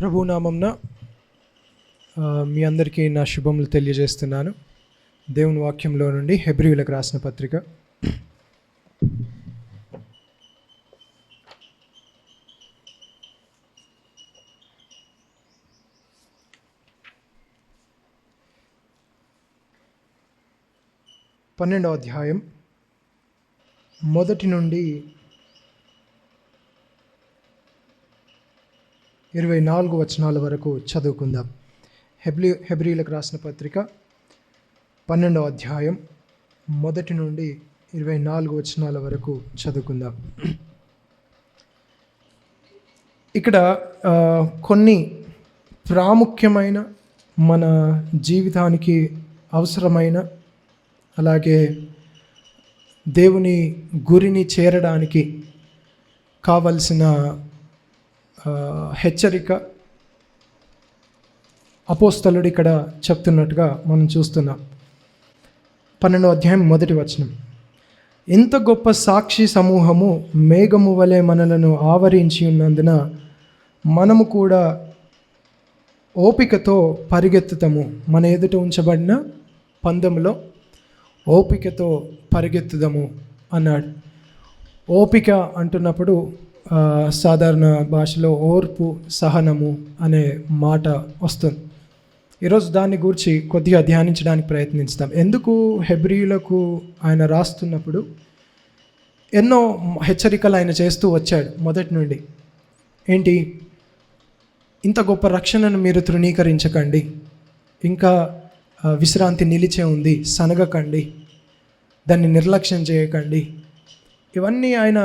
ప్రభు నామంన మీ అందరికీ నా శుభములు తెలియజేస్తున్నాను. దేవుని వాక్యంలో నుండి హెబ్రీయులకు రాసిన పత్రిక 12వ అధ్యాయం 1 నుండి 24 వచనాల వరకు చదువుకుందాం. హెబ్రీయులకు రాసిన పత్రిక 12వ అధ్యాయం 1 నుండి 24 వచనాల వరకు చదువుకుందాం. ఇక్కడ కొన్ని ప్రాముఖ్యమైన మన జీవితానికి అవసరమైన, అలాగే దేవుని గురిని చేరడానికి కావలసిన హెచ్చరిక అపోస్తలుడు ఇక్కడ చెప్తున్నట్టుగా మనం చూస్తున్నాం. 12వ అధ్యాయం 1వ వచనం, ఇంత గొప్ప సాక్షి సమూహము మేఘము వలె మనలను ఆవరించి ఉన్నందున మనము కూడా ఓపికతో పరిగెత్తుతాము. మన ఎదుట ఉంచబడిన పందెంలో ఓపికతో పరిగెత్తుదాము అన్నాడు. ఓపిక అంటున్నప్పుడు సాధారణ భాషలో ఓర్పు, సహనము అనే మాట వస్తుంది. ఈరోజు దాన్ని గురించి కొద్దిగా ధ్యానించడానికి ప్రయత్నిస్తాం. ఎందుకు హెబ్రీయులకు ఆయన రాస్తున్నప్పుడు ఎన్నో హెచ్చరికలు ఆయన చేస్తూ వచ్చాడు మొదటి నుండి. ఏంటి? ఇంత గొప్ప రక్షణను మీరు తృణీకరించకండి, ఇంకా విశ్రాంతి నిలిచే ఉంది, సనగకండి, దాన్ని నిర్లక్ష్యం చేయకండి. ఇవన్నీ ఆయన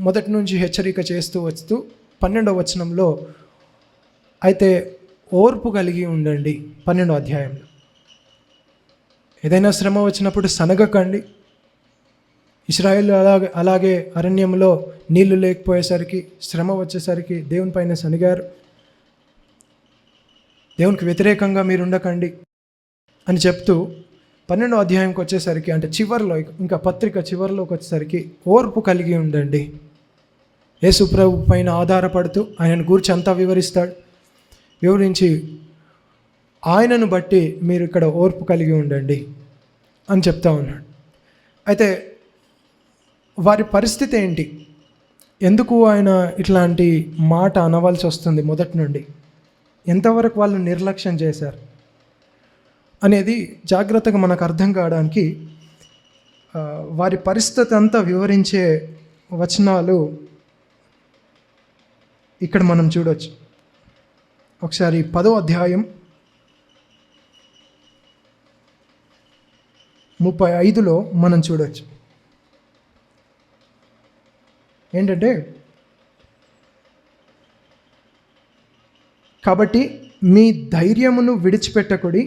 మొదటి నుంచి హెచ్చరిక చేస్తూ వస్తూ 12వ వచనంలో అయితే ఓర్పు కలిగి ఉండండి. 12వ అధ్యాయంలో ఏదైనా శ్రమ వచ్చినప్పుడు సనగకండి. ఇశ్రాయేలు అలాగే అరణ్యంలో నీళ్లు లేకపోయేసరికి, శ్రమ వచ్చేసరికి దేవుని పైన సనిగారు. దేవునికి వ్యతిరేకంగా మీరు ఉండకండి అని చెప్తూ 12వ అధ్యాయంకి వచ్చేసరికి, అంటే చివరిలో, ఇంకా పత్రిక చివరిలోకి వచ్చేసరికి ఓర్పు కలిగి ఉండండి. యేసు ప్రభు పైన ఆధారపడుతూ ఆయనను గురించి అంతా వివరించి ఆయనను బట్టి మీరు ఇక్కడ ఓర్పు కలిగి ఉండండి అని చెప్తా ఉన్నాడు. అయితే వారి పరిస్థితి ఏంటి? ఎందుకు ఆయన ఇట్లాంటి మాట అనవలసి వస్తుంది? మొదటి నుండి ఎంతవరకు వాళ్ళు నిర్లక్ష్యం చేశారు అనేది జాగ్రత్తగా మనకు అర్థం కావడానికి వారి పరిస్థితి అంతా వివరించే వచనాలు ఇక్కడ మనం చూడవచ్చు. ఒకసారి 10వ అధ్యాయం 35లో మనం చూడవచ్చు. ఏంటంటే, కాబట్టి మీ ధైర్యమును విడిచిపెట్టకుడి,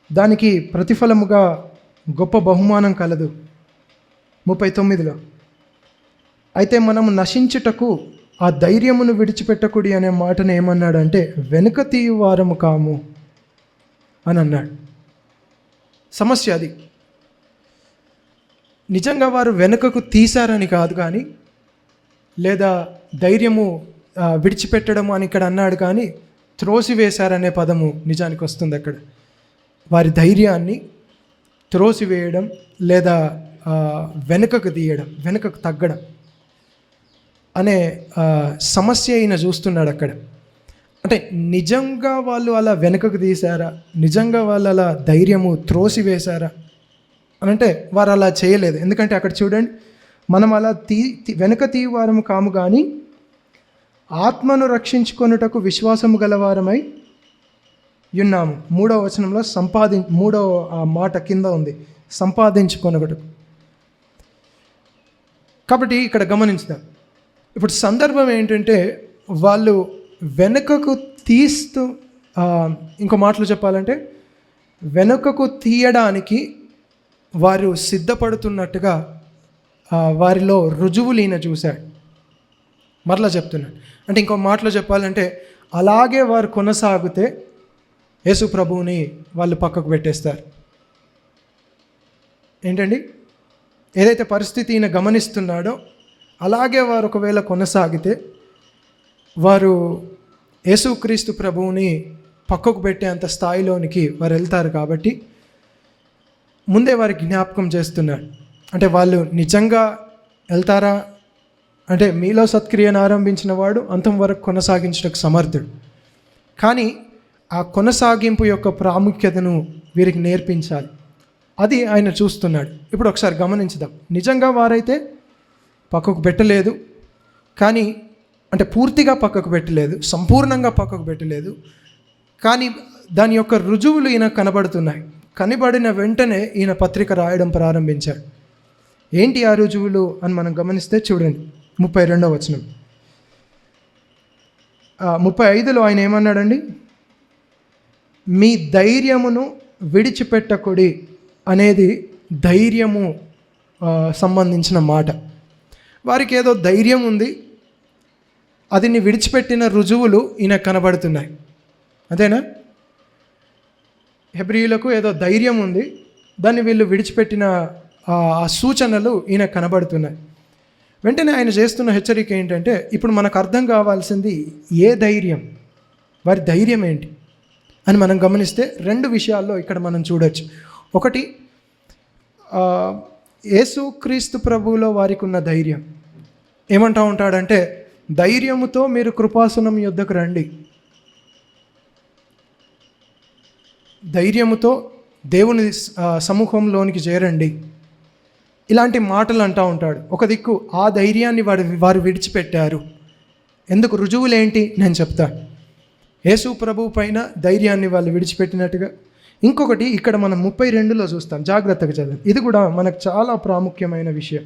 దానికి ప్రతిఫలముగా గొప్ప బహుమానం కలదు. 39లో, అయితే మనము నశించుటకు ఆ ధైర్యమును విడిచిపెట్టకుడి అనే మాటను ఏమన్నాడంటే, వెనుక తీయువారము కాము అని అన్నాడు. సమస్య అది. నిజంగా వారు వెనుకకు తీశారని కాదు, కానీ లేదా ధైర్యము విడిచిపెట్టడము అని ఇక్కడ అన్నాడు, కానీ త్రోసివేశారనే పదము నిజానికి వస్తుంది అక్కడ. వారి ధైర్యాన్ని త్రోసివేయడం లేదా వెనుకకు తీయడం, వెనుకకు తగ్గడం అనే సమస్య ఈయన చూస్తున్నాడు అక్కడ. అంటే నిజంగా వాళ్ళు అలా వెనుకకు తీశారా? నిజంగా వాళ్ళు అలా ధైర్యము త్రోసివేశారా అని అంటే వారు అలా చేయలేదు. ఎందుకంటే అక్కడ చూడండి, మనం అలా వెనుక తీయవారము కాము, కానీ ఆత్మను రక్షించుకొనుటకు విశ్వాసము గలవారమై ఉన్నాము. 3వ వచనంలో మూడవ మాట కింద ఉంది, సంపాదించుకొనగటు. కాబట్టి ఇక్కడ గమనించుదాం. ఇప్పుడు సందర్భం ఏంటంటే, వాళ్ళు వెనుకకు తీస్తూ, ఇంకో మాటలు చెప్పాలంటే వెనుకకు తీయడానికి వారు సిద్ధపడుతున్నట్టుగా వారిలో రుజువులు ఈయన చూశాడు. మరలా చెప్తున్నాడు. అంటే ఇంకో మాటలో చెప్పాలంటే, అలాగే వారు కొనసాగితే యేసు ప్రభువుని వాళ్ళు పక్కకు పెట్టేస్తారు. ఏంటండి? ఏదైతే పరిస్థితి ఈయన గమనిస్తున్నాడో అలాగే వారు ఒకవేళ కొనసాగితే వారు యేసుక్రీస్తు ప్రభువుని పక్కకు పెట్టే అంత స్థాయిలోనికి వారు వెళ్తారు. కాబట్టి ముందే వారికి జ్ఞాపకం చేస్తున్నాడు. అంటే వాళ్ళు నిజంగా వెళ్తారా అంటే, మీలో సత్క్రియను ఆరంభించిన వాడు అంతం వరకు కొనసాగించడానికి సమర్థుడు. కానీ ఆ కొనసాగింపు యొక్క ప్రాముఖ్యతను వీరికి నేర్పించాలి. అది ఆయన చూస్తున్నాడు. ఇప్పుడు ఒకసారి గమనించుదాం. నిజంగా వారైతే పక్కకు పెట్టలేదు, కానీ అంటే పూర్తిగా పక్కకు పెట్టలేదు, సంపూర్ణంగా పక్కకు పెట్టలేదు, కానీ దాని యొక్క రుజువులు ఈయన కనబడుతున్నాయి. కనబడిన వెంటనే ఈయన పత్రిక రాయడం ప్రారంభించాడు. ఏంటి ఆ రుజువులు అని మనం గమనిస్తే చూడండి, 32వ వచనం. 35లో ఆయన ఏమన్నాడండి? మీ ధైర్యమును విడిచిపెట్టకుడి అనేది ధైర్యము సంబంధించిన మాట. వారికి ఏదో ధైర్యం ఉంది, అదిని విడిచిపెట్టిన రుజువులు ఈయన కనబడుతున్నాయి. అంతేనా? హెబ్రీయులకు ఏదో ధైర్యం ఉంది, దాన్ని వీళ్ళు విడిచిపెట్టిన ఆ సూచనలు ఈయన కనబడుతున్నాయి. వెంటనే ఆయన చేస్తున్న హెచ్చరిక ఏంటంటే, ఇప్పుడు మనకు అర్థం కావాల్సింది ఏ ధైర్యం, వారి ధైర్యం ఏంటి అని మనం గమనిస్తే 2 విషయాల్లో ఇక్కడ మనం చూడొచ్చు. ఒకటి, యేసుక్రీస్తు ప్రభువులో వారికి ఉన్న ధైర్యం. ఏమంటా ఉంటాడంటే, ధైర్యముతో మీరు కృపాసనం యొద్దకు రండి, ధైర్యముతో దేవుని సముఖంలోనికి చేరండి, ఇలాంటి మాటలు అంటూ ఉంటాడు. ఒక దిక్కు ఆ ధైర్యాన్ని వారు విడిచిపెట్టారు. ఎందుకు? రుజువులేంటి నేను చెప్తాను. యేసు ప్రభువు పైన ధైర్యాన్ని వాళ్ళు విడిచిపెట్టినట్టుగా. ఇంకొకటి ఇక్కడ మనం 32లో చూస్తాం, జాగ్రత్తగా చదవండి. ఇది కూడా మనకు చాలా ప్రాముఖ్యమైన విషయం.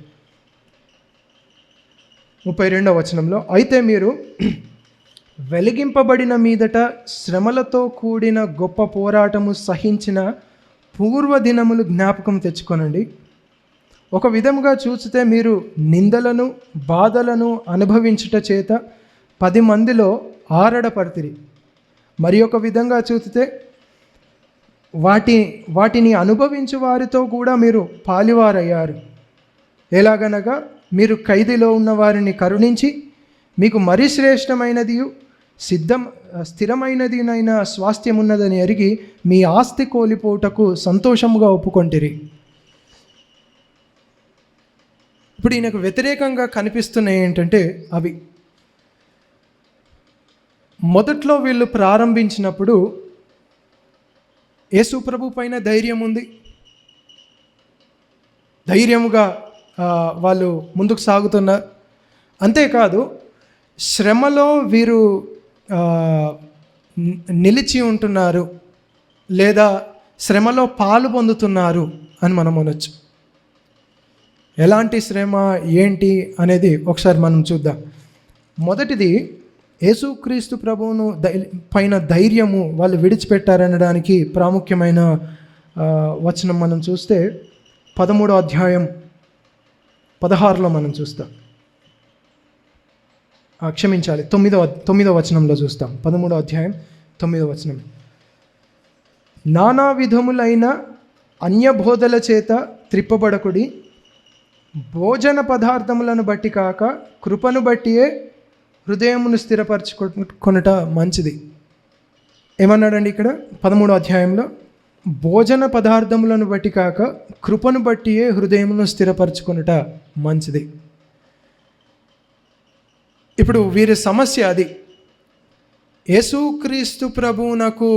32వ వచనంలో, అయితే మీరు వెలిగింపబడిన మీదట శ్రమలతో కూడిన గొప్ప పోరాటము సహించిన పూర్వదినములు జ్ఞాపకం తెచ్చుకొనండి. ఒక విధముగా చూస్తే మీరు నిందలను బాధలను అనుభవించుట చేత 10 మందిలో ఆరడపడితిరి. మరి ఒక విధంగా చూస్తే వాటిని అనుభవించు వారితో కూడా మీరు పాలివారయ్యారు. ఎలాగనగా మీరు ఖైదీలో ఉన్న వారిని కరుణించి మీకు మరీ శ్రేష్టమైనది స్థిరమైనదినైనా స్వాస్థ్యం ఉన్నదని ఎరిగి మీ ఆస్తి కోల్పోవుటకు సంతోషముగా ఒప్పుకొంటిరి. ఇప్పుడు ఈయనకు వ్యతిరేకంగా కనిపిస్తున్నాయి ఏంటంటే, అవి మొదట్లో వీళ్ళు ప్రారంభించినప్పుడు యేసు ప్రభు పైన ధైర్యం ఉంది, ధైర్యముగా వాళ్ళు ముందుకు సాగుతున్నారు. అంతేకాదు శ్రమలో వీరు నిలిచి ఉంటున్నారు, లేదా శ్రమలో పాలు పొందుతున్నారు అని మనం అనొచ్చు. ఎలాంటి శ్రమ ఏంటి అనేది ఒకసారి మనం చూద్దాం. మొదటిది, యేసుక్రీస్తు ప్రభువును పైన ధైర్యము వాళ్ళు విడిచిపెట్టారనడానికి ప్రాముఖ్యమైన వచనం మనం చూస్తే 13వ అధ్యాయం 16లో మనం చూస్తాం. క్షమించాలి, 9వ వచనంలో చూస్తాం. 13వ అధ్యాయం 9వ వచనం. నానా విధములైన అన్యబోధల చేత త్రిప్పబడకుడి, భోజన పదార్థములను బట్టి కాక కృపను బట్టియే హృదయమును స్థిరపరచుకొనుట మంచిది. ఏమన్నాడండి ఇక్కడ 13వ అధ్యాయంలో? భోజన పదార్థములను బట్టి కాక కృపను బట్టియే హృదయమును స్థిరపరచుకొనుట మంచిది. ఇప్పుడు వీరి సమస్య అది. యేసుక్రీస్తు ప్రభువునకు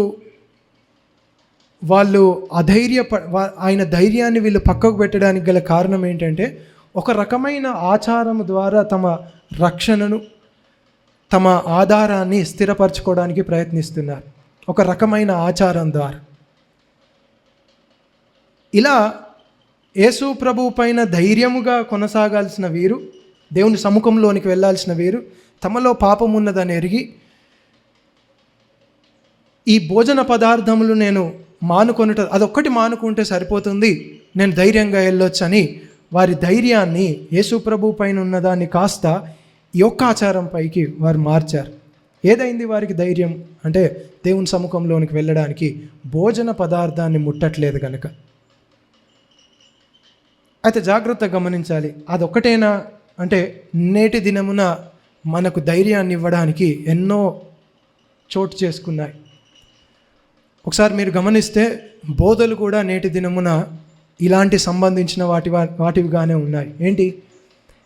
వాళ్ళు ఆయన ధైర్యాన్ని వీళ్ళు పక్కకు పెట్టడానికి గల కారణం ఏంటంటే, ఒక రకమైన ఆచారం ద్వారా తమ రక్షణను, తమ ఆధారాన్ని స్థిరపరచుకోవడానికి ప్రయత్నిస్తున్నారు. ఒక రకమైన ఆచారం ద్వారా. ఇలా యేసు ప్రభు పైన ధైర్యముగా కొనసాగాల్సిన వీరు, దేవుని సముఖంలోనికి వెళ్ళాల్సిన వీరు, తమలో పాపం ఉన్నదని ఎరిగి ఈ భోజన పదార్థములు నేను మానుకొనుట, అదొక్కటి మానుకుంటే సరిపోతుంది, నేను ధైర్యంగా వెళ్ళొచ్చని వారి ధైర్యాన్ని యేసు ప్రభు పైన ఉన్నదాన్ని కాస్త ఈ ఒక్క ఆచారం పైకి వారు మార్చారు. ఏదైంది వారికి ధైర్యం అంటే, దేవుని సముఖంలోనికి వెళ్ళడానికి భోజన పదార్థాన్ని ముట్టట్లేదు కనుక. అయితే జాగ్రత్తగా గమనించాలి, అదొక్కటేనా అంటే, నేటి దినమున మనకు ధైర్యాన్ని ఇవ్వడానికి ఎన్నో చోటు చేసుకున్నాయి. ఒకసారి మీరు గమనిస్తే బోధలు కూడా నేటి దినమున ఇలాంటి సంబంధించిన వాటివిగానే ఉన్నాయి. ఏంటి?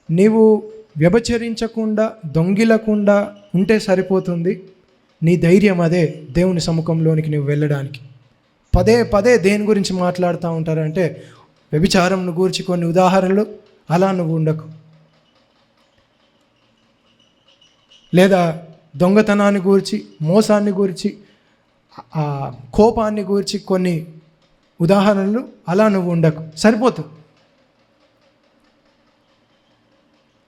నీవు వ్యభిచరించకుండా దొంగిలకుండా ఉంటే సరిపోతుంది, నీ ధైర్యం అదే దేవుని సముఖంలోనికి నువ్వు వెళ్ళడానికి. పదే పదే దేని గురించి మాట్లాడుతూ ఉంటారంటే వ్యభిచారంను గూర్చి కొన్ని ఉదాహరణలు. అలా నువ్వు ఉండకు. లేదా దొంగతనాన్ని గూర్చి, మోసాన్ని గూర్చి, కోపాన్ని గూర్చి కొన్ని ఉదాహరణలు. అలా నువ్వు ఉండకు, సరిపోతుంది.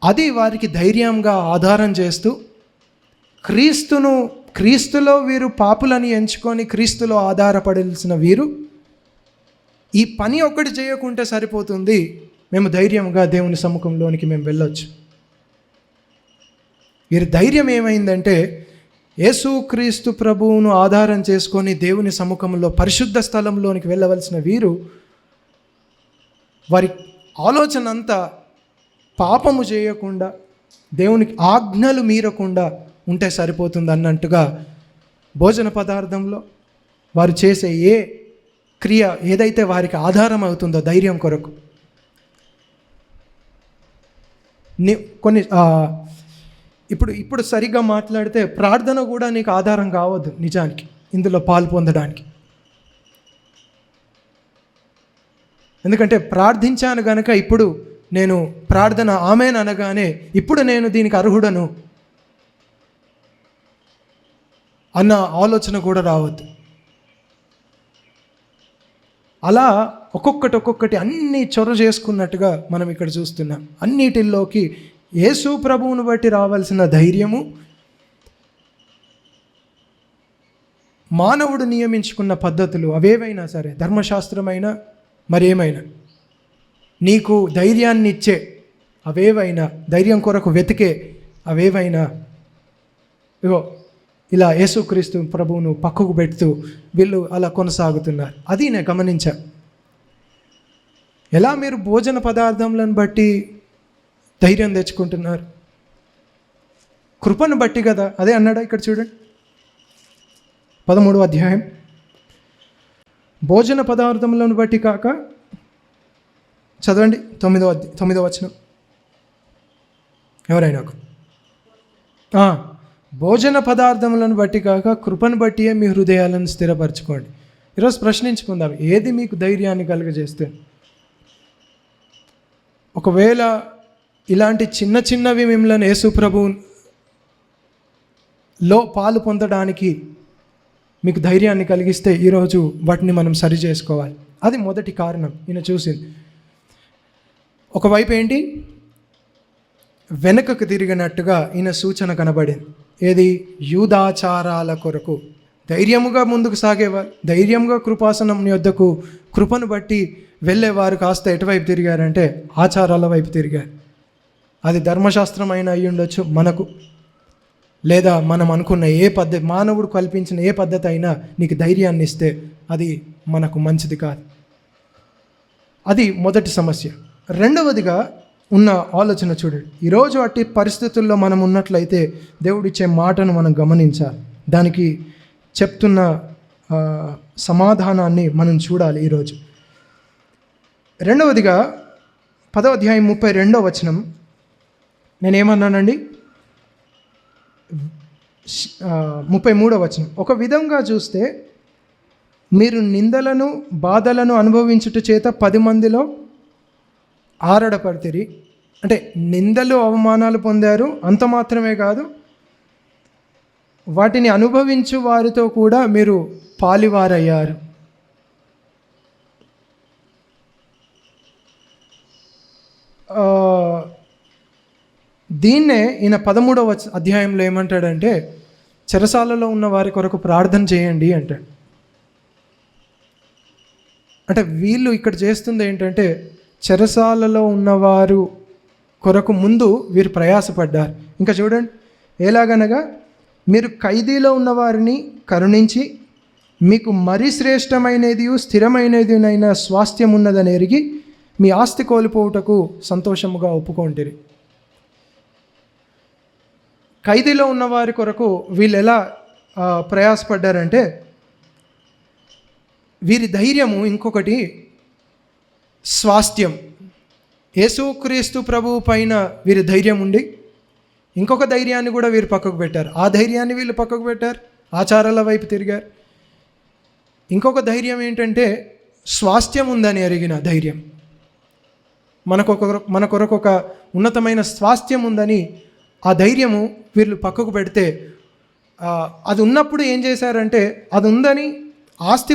అది వారికి ధైర్యంగా ఆధారం చేస్తూ క్రీస్తులో వీరు పాపులని ఎంచుకొని క్రీస్తులో ఆధారపడాల్సిన వీరు ఈ పని ఒక్కటి చేయకుంటే సరిపోతుంది, మేము ధైర్యంగా దేవుని సముఖంలోనికి మేము వెళ్ళొచ్చు. వీరి ధైర్యం ఏమైందంటే యేసుక్రీస్తు ప్రభువును ఆధారం చేసుకొని దేవుని సముఖంలో పరిశుద్ధ స్థలంలోనికి వెళ్ళవలసిన వీరు వారి ఆలోచన అంతా పాపము చేయకుండా దేవునికి ఆజ్ఞలు మీరకుండా ఉంటే సరిపోతుంది అన్నట్టుగా భోజన పదార్థంలో వారు చేసే ఏ క్రియ ఏదైతే వారికి ఆధారం అవుతుందో ధైర్యం కొరకు, కొన్ని ఇప్పుడు సరిగ్గా మాట్లాడితే ప్రార్థన కూడా నీకు ఆధారం కావద్దు నిజానికి ఇందులో పాలు పొందడానికి. ఎందుకంటే ప్రార్థించాను గనక ఇప్పుడు నేను ప్రార్థన ఆమేన్ అనగానే ఇప్పుడు నేను దీనికి అర్హుడను అన్న ఆలోచన కూడా రావద్దు. అలా ఒక్కొక్కటి అన్నీ చొర చేసుకున్నట్టుగా మనం ఇక్కడ చూస్తున్నాం. అన్నిటిల్లోకి యేసు ప్రభువును బట్టి రావాల్సిన ధైర్యము, మానవుడు నియమించుకున్న పద్ధతులు అవేవైనా సరే, ధర్మశాస్త్రమైనా మరేమైనా, నీకు ధైర్యాన్ని ఇచ్చే అవేవైనా, ధైర్యం కొరకు వెతికే అవేవైనా, ఇగో ఇలా యేసుక్రీస్తు ప్రభువును పక్కకు పెడుతూ వీళ్ళు అలా కొనసాగుతున్నారు. అది నేను గమనించా. ఎలా మీరు భోజన పదార్థములను బట్టి ధైర్యం తెచ్చుకుంటున్నారు? కృపను బట్టి కదా. అదే అన్నాడా ఇక్కడ చూడండి 13వ అధ్యాయం. భోజన పదార్థములను బట్టి కాక, చదవండి 9వ వచనం ఎవరైనా. భోజన పదార్థములను బట్టి కాక కృపను బట్టియే మీ హృదయాలను స్థిరపరచుకోండి. ఈరోజు ప్రశ్నించుకుందాం, ఏది మీకు ధైర్యాన్ని కలుగజేస్తే? ఒకవేళ ఇలాంటి చిన్నవి మిమ్మల్ని యేసు ప్రభువులో పాలు పొందడానికి మీకు ధైర్యాన్ని కలిగిస్తే ఈరోజు వాటిని మనం సరి చేసుకోవాలి. అది మొదటి కారణం ఈయన చూసింది. ఒకవైపు ఏంటి? వెనుకకు తిరిగినట్టుగా ఈయన సూచన కనబడింది. ఏది? యూదాచారాల కొరకు ధైర్యముగా ముందుకు సాగేవారు, ధైర్యంగా కృపాసనం యొద్దకు కృపను బట్టి వెళ్ళేవారు కాస్త ఎటువైపు తిరిగారంటే ఆచారాల వైపు తిరిగారు. అది ధర్మశాస్త్రం అయినా అయ్యి ఉండొచ్చు మనకు, లేదా మనం అనుకున్న ఏ పద్ధతి, మానవుడు కల్పించిన ఏ పద్ధతి అయినా నీకు ధైర్యాన్ని ఇస్తే అది మనకు మంచిది కాదు. అది మొదటి సమస్య. రెండవదిగా ఉన్న ఆలోచన చూడండి. ఈరోజు అట్టి పరిస్థితుల్లో మనం ఉన్నట్లయితే దేవుడిచ్చే మాటను మనం గమనించాలి, దానికి చెప్తున్న సమాధానాన్ని మనం చూడాలి ఈరోజు. రెండవదిగా 10వ అధ్యాయం 32వ వచనం నేనేమన్నానండి? 33వ వచనం. ఒక విధంగా చూస్తే మీరు నిందలను బాధలను అనుభవించుట చేత 10 మందిలో ఆరడపడితిరి. అంటే నిందలు అవమానాలు పొందారు, అంత మాత్రమే కాదు, వాటిని అనుభవించు వారితో కూడా మీరు పాలివారయ్యారు. దీన్నే ఈయన 13వ అధ్యాయంలో ఏమంటాడంటే చెరసాలలో ఉన్న వారి కొరకు ప్రార్థన చేయండి అంటాడు. అంటే వీళ్ళు ఇక్కడ చేస్తుంది ఏంటంటే చెరసాలలో ఉన్నవారు కొరకు ముందు వీరు ప్రయాసపడ్డారు. ఇంకా చూడండి, ఎలాగనగా మీరు ఖైదీలో ఉన్నవారిని కరుణించి మీకు మరీ శ్రేష్టమైనది స్థిరమైనదినైన స్వాస్థ్యం ఉన్నదని ఎరిగి మీ ఆస్తి కోల్పోవుటకు సంతోషముగా ఒప్పుకొంటిరి. ఖైదీలో ఉన్న వారి కొరకు వీళ్ళు ఎలా ప్రయాసపడ్డారంటే, వీరి ధైర్యము ఇంకొకటి స్వాస్థ్యం. యేసుక్రీస్తు ప్రభువు పైన వీరి ధైర్యం ఉండి ఇంకొక ధైర్యాన్ని కూడా వీరు పక్కకు పెట్టారు. ఆ ధైర్యాన్ని వీళ్ళు పక్కకు పెట్టారు, ఆచారాల వైపు తిరిగారు. ఇంకొక ధైర్యం ఏంటంటే స్వాస్థ్యం ఉందని ఎరిగిన ధైర్యం. మన కొరకు ఒక ఉన్నతమైన స్వాస్థ్యం ఉందని ఆ ధైర్యము వీళ్ళు పక్కకు పెడితే, అది ఉన్నప్పుడు ఏం చేశారంటే, అది ఉందని ఆస్తి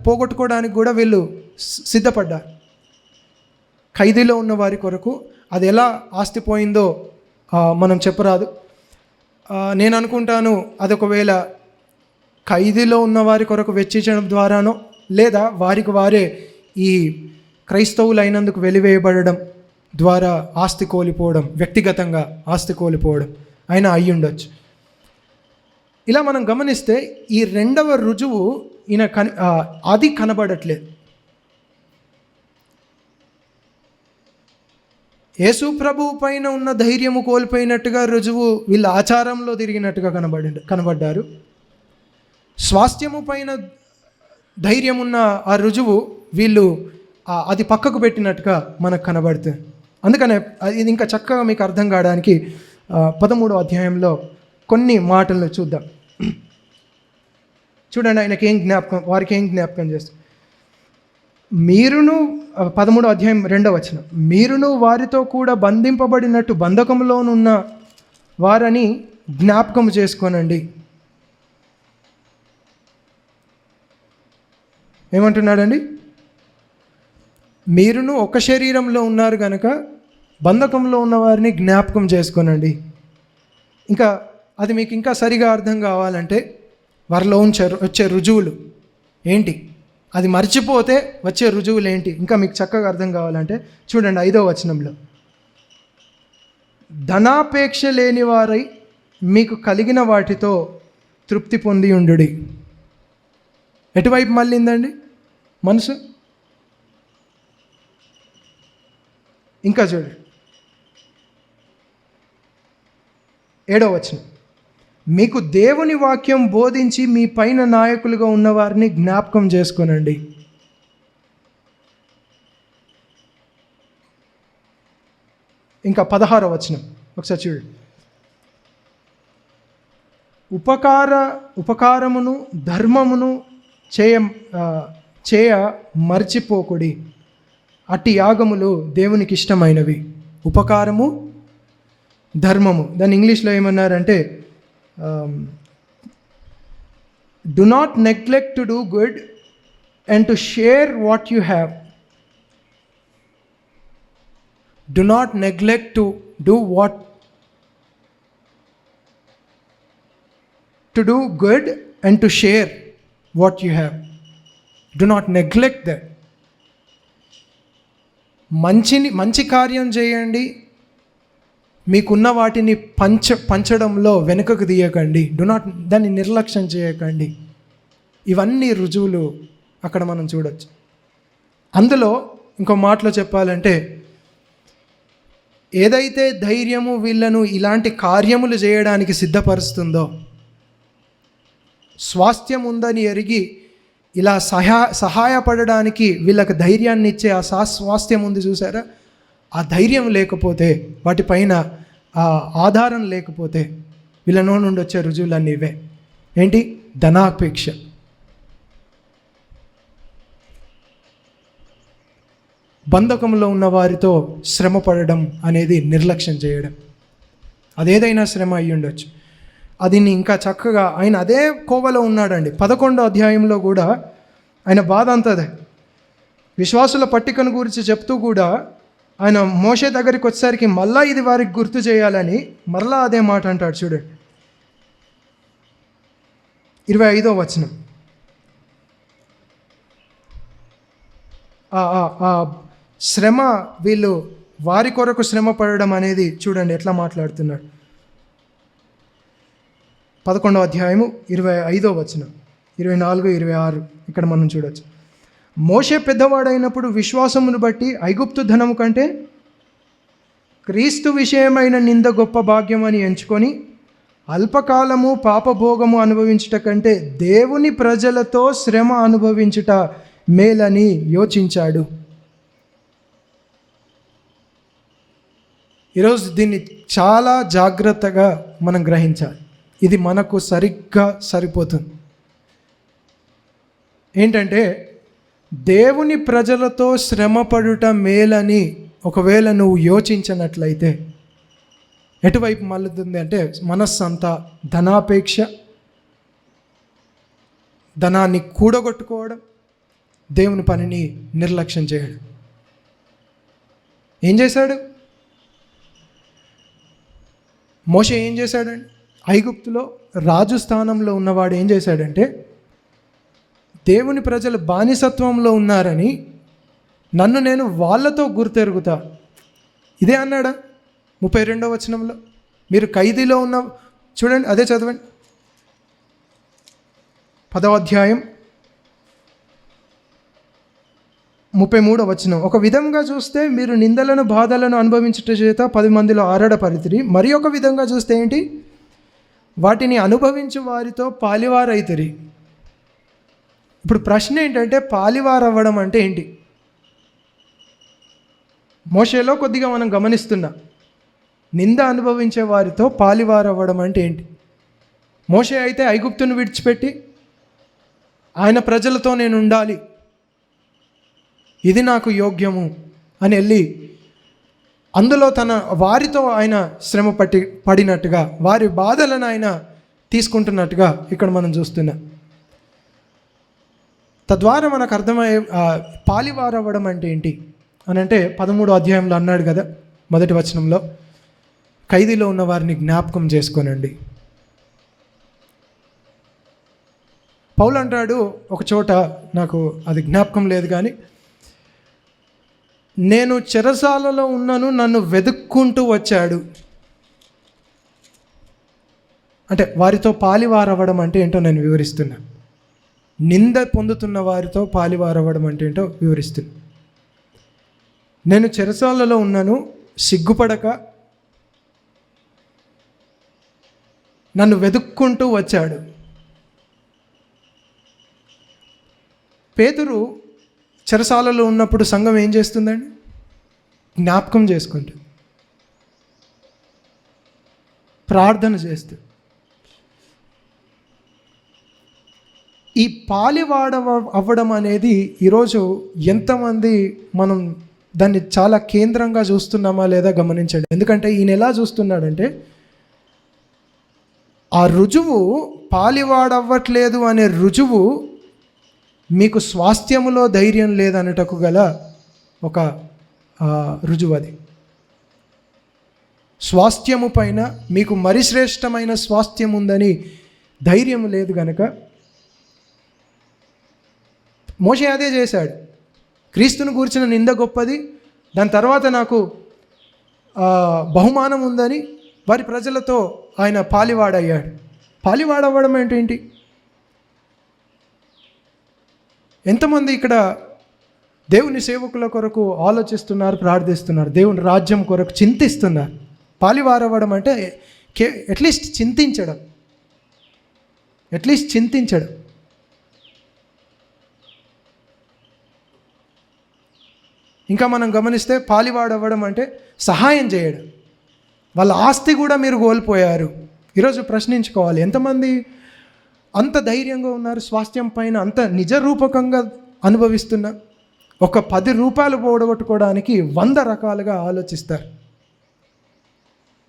పోగొట్టుకోవడానికి కూడా వీళ్ళు సిద్ధపడ్డారు. ఖైదీలో ఉన్న వారి కొరకు అది ఎలా ఆస్తి పోయిందో మనం చెప్పరాదు. నేను అనుకుంటాను, అది ఒకవేళ ఖైదీలో ఉన్న వారి కొరకు వెచ్చించడం ద్వారానో, లేదా వారికి వారే ఈ క్రైస్తవులు అయినందుకు వెలివేయబడడం ద్వారా ఆస్తి కోల్పోవడం, వ్యక్తిగతంగా ఆస్తి కోల్పోవడం అయినా అయి ఉండొచ్చు. ఇలా మనం గమనిస్తే ఈ రెండవ రుజువు అది కనబడట్లేదు. యేసు ప్రభువు పైన ఉన్న ధైర్యము కోల్పోయినట్టుగా రుజువు వీళ్ళ ఆచారంలో తిరిగినట్టుగా కనబడ్డారు. స్వాస్థ్యము పైన ధైర్యం ఉన్న ఆ రుజువు వీళ్ళు అది పక్కకు పెట్టినట్టుగా మనకు కనబడుతుంది. అందుకనే ఇది ఇంకా చక్కగా మీకు అర్థం కావడానికి 13వ అధ్యాయంలో కొన్ని మాటలను చూద్దాం. చూడండి, వారికి ఏం జ్ఞాపకం చేస్తారు. మీరును 13వ అధ్యాయం 2వ వచనం, మీరును వారితో కూడా బంధింపబడినట్టు బంధకంలోనున్న వారని జ్ఞాపకం చేసుకోనండి. ఏమంటున్నాడండి? మీరును ఒక శరీరంలో ఉన్నారు కనుక బంధకంలో ఉన్న వారిని జ్ఞాపకం చేసుకోనండి. ఇంకా అది మీకు ఇంకా సరిగా అర్థం కావాలంటే వారిలో వచ్చే రుజువులు ఏంటి, అది మర్చిపోతే వచ్చే రుజువులు ఏంటి, ఇంకా మీకు చక్కగా అర్థం కావాలంటే చూడండి 5వ వచనంలో, ధనాపేక్ష లేని వారై మీకు కలిగిన వాటితో తృప్తి పొంది ఉండుడి. ఎటువైపు మళ్ళీందండి మనసు? ఇంకా చూడండి 7వ వచనం, మీకు దేవుని వాక్యం బోధించి మీ పైన నాయకులుగా ఉన్నవారిని జ్ఞాపకం చేసుకోనండి. ఇంకా 16వ వచనం ఒకసారి చూడండి, ఉపకారమును ధర్మమును చేయ మర్చిపోకుడి. అట్టి యాగములు దేవునికి ఇష్టమైనవి. ఉపకారము, ధర్మము, దాన్ని ఇంగ్లీష్లో ఏమన్నారంటే do not neglect to do good and to share what you have. Do not neglect to do good and to share what you have. Do not neglect that. మంచి కార్యం చేయండి, మీకున్న వాటిని పంచడంలో వెనుకకు తీయకండి. దాన్ని నిర్లక్ష్యం చేయకండి. ఇవన్నీ రుజువులు అక్కడ మనం చూడొచ్చు. అందులో ఇంకో మాటలో చెప్పాలంటే, ఏదైతే ధైర్యము వీళ్ళను ఇలాంటి కార్యములు చేయడానికి సిద్ధపరుస్తుందో, స్వాస్థ్యం ఉందని ఎరిగి ఇలా సహాయపడడానికి వీళ్ళకి ధైర్యాన్ని ఇచ్చే ఆ స్వాస్థ్యం ఉంది చూసారా, ఆ ధైర్యం లేకపోతే, వాటిపైన ఆధారం లేకపోతే వీళ్ళ నుండి వచ్చే రుజువులన్నీ ఇవే. ఏంటి? ధనాపేక్ష, బంధకంలో ఉన్న వారితో శ్రమ పడడం అనేది నిర్లక్ష్యం చేయడం. అదేదైనా శ్రమ అయ్యి ఉండొచ్చు. అది ఇంకా చక్కగా ఆయన అదే కోవలో ఉన్నాడండి. 11వ అధ్యాయంలో కూడా ఆయన బాధ అంతదే. విశ్వాసుల పట్టికను గురించి చెప్తూ కూడా ఆయన మోషే దగ్గరికి వచ్చేసరికి మళ్ళా ఇది వారికి గుర్తు చేయాలని మరలా అదే మాట అంటాడు. చూడండి 25వ వచనం, శ్రమ, వీళ్ళు వారి కొరకు శ్రమ పడడం అనేది చూడండి ఎట్లా మాట్లాడుతున్నాడు. 11వ అధ్యాయము 25వ వచనం, 24, 26 ఇక్కడ మనం చూడవచ్చు. మోషే పెద్దవాడైనప్పుడు విశ్వాసమును బట్టి ఐగుప్తు ధనము కంటే క్రీస్తు విషయమైన నింద గొప్ప భాగ్యం అని ఎంచుకొని అల్పకాలము పాపభోగము అనుభవించుట కంటే దేవుని ప్రజలతో శ్రమ అనుభవించుట మేలని యోచించాడు. ఈరోజు దీన్ని చాలా జాగ్రత్తగా మనం గ్రహించాలి. ఇది మనకు సరిగ్గా సరిపోతుంది. ఏంటంటే దేవుని ప్రజలతో శ్రమపడుట మేలని ఒకవేళ నువ్వు యోచించినట్లయితే ఎటువైపు మళ్ళుతుంది అంటే మనస్సు అంతా ధనాపేక్ష, ధనాన్ని కూడగొట్టుకోవడం, దేవుని పనిని నిర్లక్ష్యం చేయడం. ఏం చేశాడు మోషే? ఏం చేశాడండి? ఐగుప్తులో రాజు స్థానంలో ఉన్నవాడు ఏం చేశాడంటే, దేవుని ప్రజలు బానిసత్వంలో ఉన్నారని నన్ను నేను వాళ్ళతో గుర్తెరుగుతా, ఇదే అన్నాడా 32వ వచనంలో? మీరు ఖైదీలో ఉన్న, చూడండి, అదే చదవండి, 10వ అధ్యాయం 33వ వచనం. ఒక విధంగా చూస్తే మీరు నిందలను బాధలను అనుభవించుట చేత 10 మందిలో ఆరాడపరితిరి, మరి ఒక విధంగా చూస్తే ఏంటి, వాటిని అనుభవించు వారితో పాలివారైతిరి. ఇప్పుడు ప్రశ్న ఏంటంటే పాలివారవ్వడం అంటే ఏంటి? మోషేలో కొద్దిగా మనం గమనిస్తున్నాం. నింద అనుభవించే వారితో పాలివారవ్వడం అంటే ఏంటి? మోషే అయితే ఐగుప్తును విడిచిపెట్టి ఆయన ప్రజలతో నేను ఉండాలి, ఇది నాకు యోగ్యము అని వెళ్ళి అందులో వారితో ఆయన శ్రమ పడినట్టుగా, వారి బాధలను ఆయన తీసుకుంటున్నట్టుగా ఇక్కడ మనం చూస్తున్నాం. తద్వారా మనకు అర్థమయ్యే పాలివారవ్వడం అంటే ఏంటి అని అంటే 13వ అధ్యాయంలో అన్నాడు కదా, మొదటి వచనంలో, ఖైదీలో ఉన్న వారిని జ్ఞాపకం చేసుకోనండి. పౌలు అంటాడు ఒక చోట, నాకు అది జ్ఞాపకం లేదు కానీ, నేను చెరసాలలో ఉన్నాను, నన్ను వెతుక్కుంటూ వచ్చాడు. అంటే వారితో పాలివారవ్వడం అంటే ఏంటో నేను వివరిస్తున్నా. నింద పొందుతున్న వారితో పాలివారవ్వడం అంటే ఏంటో వివరిస్తున్నా. నేను చెరసాలలో ఉన్నాను, సిగ్గుపడక నన్ను వెతుక్కుంటూ వచ్చాడు. పేతురు చెరసాలలో ఉన్నప్పుడు సంఘం ఏం చేస్తుందండి? జ్ఞాపకం చేసుకుంటుంది, ప్రార్థన చేస్తుంది. ఈ అవ్వడం అనేది ఈరోజు ఎంతమంది మనం దాన్ని చాలా కేంద్రంగా చూస్తున్నామా లేదా గమనించండి. ఎందుకంటే ఈయన ఎలా చూస్తున్నాడంటే, ఆ రుజువు పాలివాడవ్వట్లేదు అనే రుజువు మీకు స్వాస్థ్యములో ధైర్యం లేదన్నటకు గల ఒక రుజువు. అది స్వాస్థ్యము పైన మీకు మరి శ్రేష్టమైన స్వాస్థ్యం ఉందని ధైర్యం లేదు గనక మోషే అదే చేశాడు. క్రీస్తును గూర్చిన నింద గొప్పది, దాని తర్వాత నాకు బహుమానం ఉందని వారి ప్రజలతో ఆయన పాలివాడయ్యాడు. పాలివాడవ్వడం అంటే ఏంటి? ఎంతమంది ఇక్కడ దేవుని సేవకుల కొరకు ఆలోచిస్తున్నారు, ప్రార్థిస్తున్నారు, దేవుని రాజ్యం కొరకు చింతిస్తున్నారు. పాలివారవ్వడం అంటే అట్లీస్ట్ చింతించడం. ఇంకా మనం గమనిస్తే పాలివాడవ్వడం అంటే సహాయం చేయడం. వాళ్ళ ఆస్తి కూడా మీరు కోల్పోయారు. ఈరోజు ప్రశ్నించుకోవాలి, ఎంతమంది అంత ధైర్యంగా ఉన్నారు, స్వాస్థ్యం పైన అంత నిజరూపకంగా అనుభవిస్తున్నా, ఒక 10 రూపాయలు పోడగొట్టుకోవడానికి 100 రకాలుగా ఆలోచిస్తారు.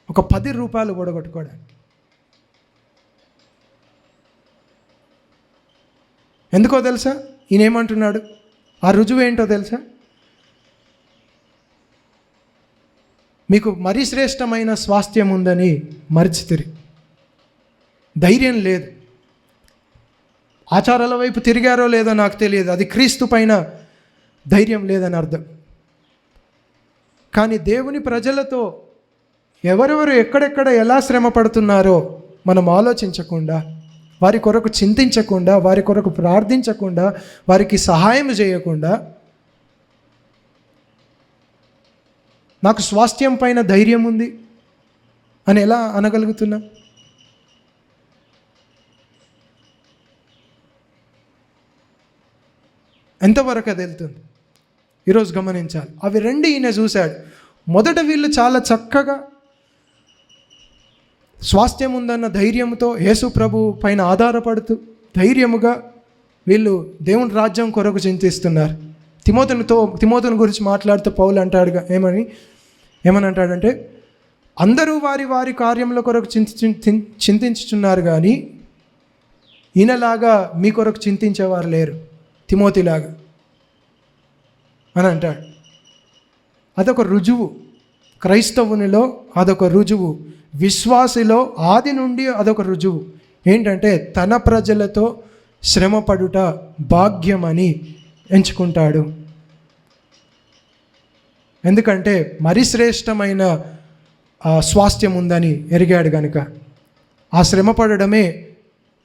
ఒక 10 రూపాయలు పోడగొట్టుకోవడానికి ఎందుకో తెలుసా? ఈయన ఏమంటున్నాడు? ఆ రుజువు ఏంటో తెలుసా? మీకు మరి శ్రేష్టమైన స్వాస్థ్యం ఉందని మరిచితిరి. ధైర్యం లేదు. ఆచారాల వైపు తిరిగారో లేదో నాకు తెలియదు, అది క్రీస్తు పైన ధైర్యం లేదని అర్థం. కానీ దేవుని ప్రజలతో ఎవరెవరు ఎక్కడెక్కడ ఎలా శ్రమ పడుతున్నారో మనం ఆలోచించకుండా, వారి కొరకు చింతించకుండా, వారి కొరకు ప్రార్థించకుండా, వారికి సహాయం చేయకుండా, నాకు స్వాస్థ్యం పైన ధైర్యం ఉంది అని ఎలా అనగలుగుతున్నాం? ఎంతవరకు అది వెళ్తుంది ఈరోజు గమనించాలి. అవి రెండు ఈయన చూశాడు. మొదట వీళ్ళు చాలా చక్కగా స్వాస్థ్యం ఉందన్న ధైర్యంతో యేసు ప్రభు పైన ఆధారపడుతూ ధైర్యముగా వీళ్ళు దేవుని రాజ్యం కొరకు చింతిస్తున్నారు. తిమోతిని గురించి మాట్లాడుతూ పౌలు అంటాడు ఏమని అంటాడంటే, అందరూ వారి వారి కార్యముల కొరకు చింతించుచున్నారు కానీ ఈయనలాగా మీ కొరకు చింతించేవారు లేరు, తిమోతిలాగా అని అంటాడు. అదొక రుజువు, క్రైస్తవునిలో అదొక రుజువు, విశ్వాసిలో ఆది నుండి అదొక రుజువు. ఏంటంటే తన ప్రజలతో శ్రమపడుట భాగ్యమని ఎంచుకుంటాడు. ఎందుకంటే మరి శ్రేష్టమైన స్వాస్థ్యం ఉందని ఎరిగాడు కనుక ఆ శ్రమపడమే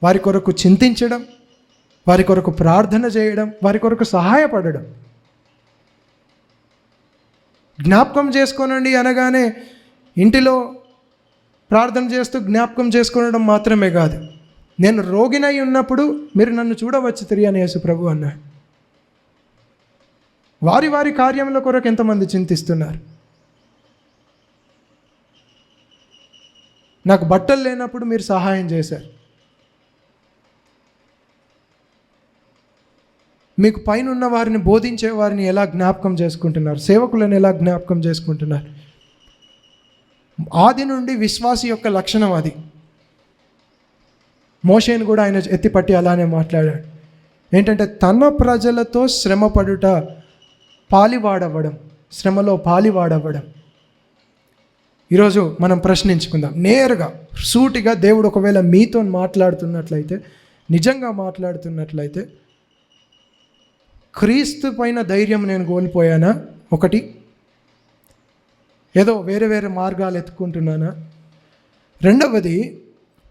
వారి కొరకు చింతించడం, వారి కొరకు ప్రార్థన చేయడం, వారి కొరకు సహాయపడడం. జ్ఞాపకం చేసుకోనండి అనగానే ఇంటిలో ప్రార్థన చేస్తూ జ్ఞాపకం చేసుకోవడం మాత్రమే కాదు, నేను రోగినై ఉన్నప్పుడు మీరు నన్ను చూడవచ్చు తిరిగి అని యేసు ప్రభు అన్నాడు. వారి వారి కార్యముల కొరకు ఎంతమంది చింతిస్తున్నారు. నాకు బట్టలు లేనప్పుడు మీరు సహాయం చేశారు. మీకు పైన ఉన్న వారిని బోధించే వారిని ఎలా జ్ఞాపకం చేసుకుంటున్నారు, సేవకులను ఎలా జ్ఞాపకం చేసుకుంటున్నారు. ఆది నుండి విశ్వాసి యొక్క లక్షణం అది. మోషేను కూడా ఆయన ఎత్తిపట్టి అలానే మాట్లాడాడు. ఏంటంటే తన ప్రజలతో శ్రమపడుట, పాలివాడవ్వడం, శ్రమలో పాలివాడవ్వడం. ఈరోజు మనం ప్రశ్నించుకుందాం నేరుగా సూటిగా. దేవుడు ఒకవేళ మీతో మాట్లాడుతున్నట్లయితే, నిజంగా మాట్లాడుతున్నట్లయితే, క్రీస్తు పైన ధైర్యం నేను కోల్పోయానా? ఒకటి, ఏదో వేరే వేరే మార్గాలు ఎత్తుకుంటున్నానా? రెండవది,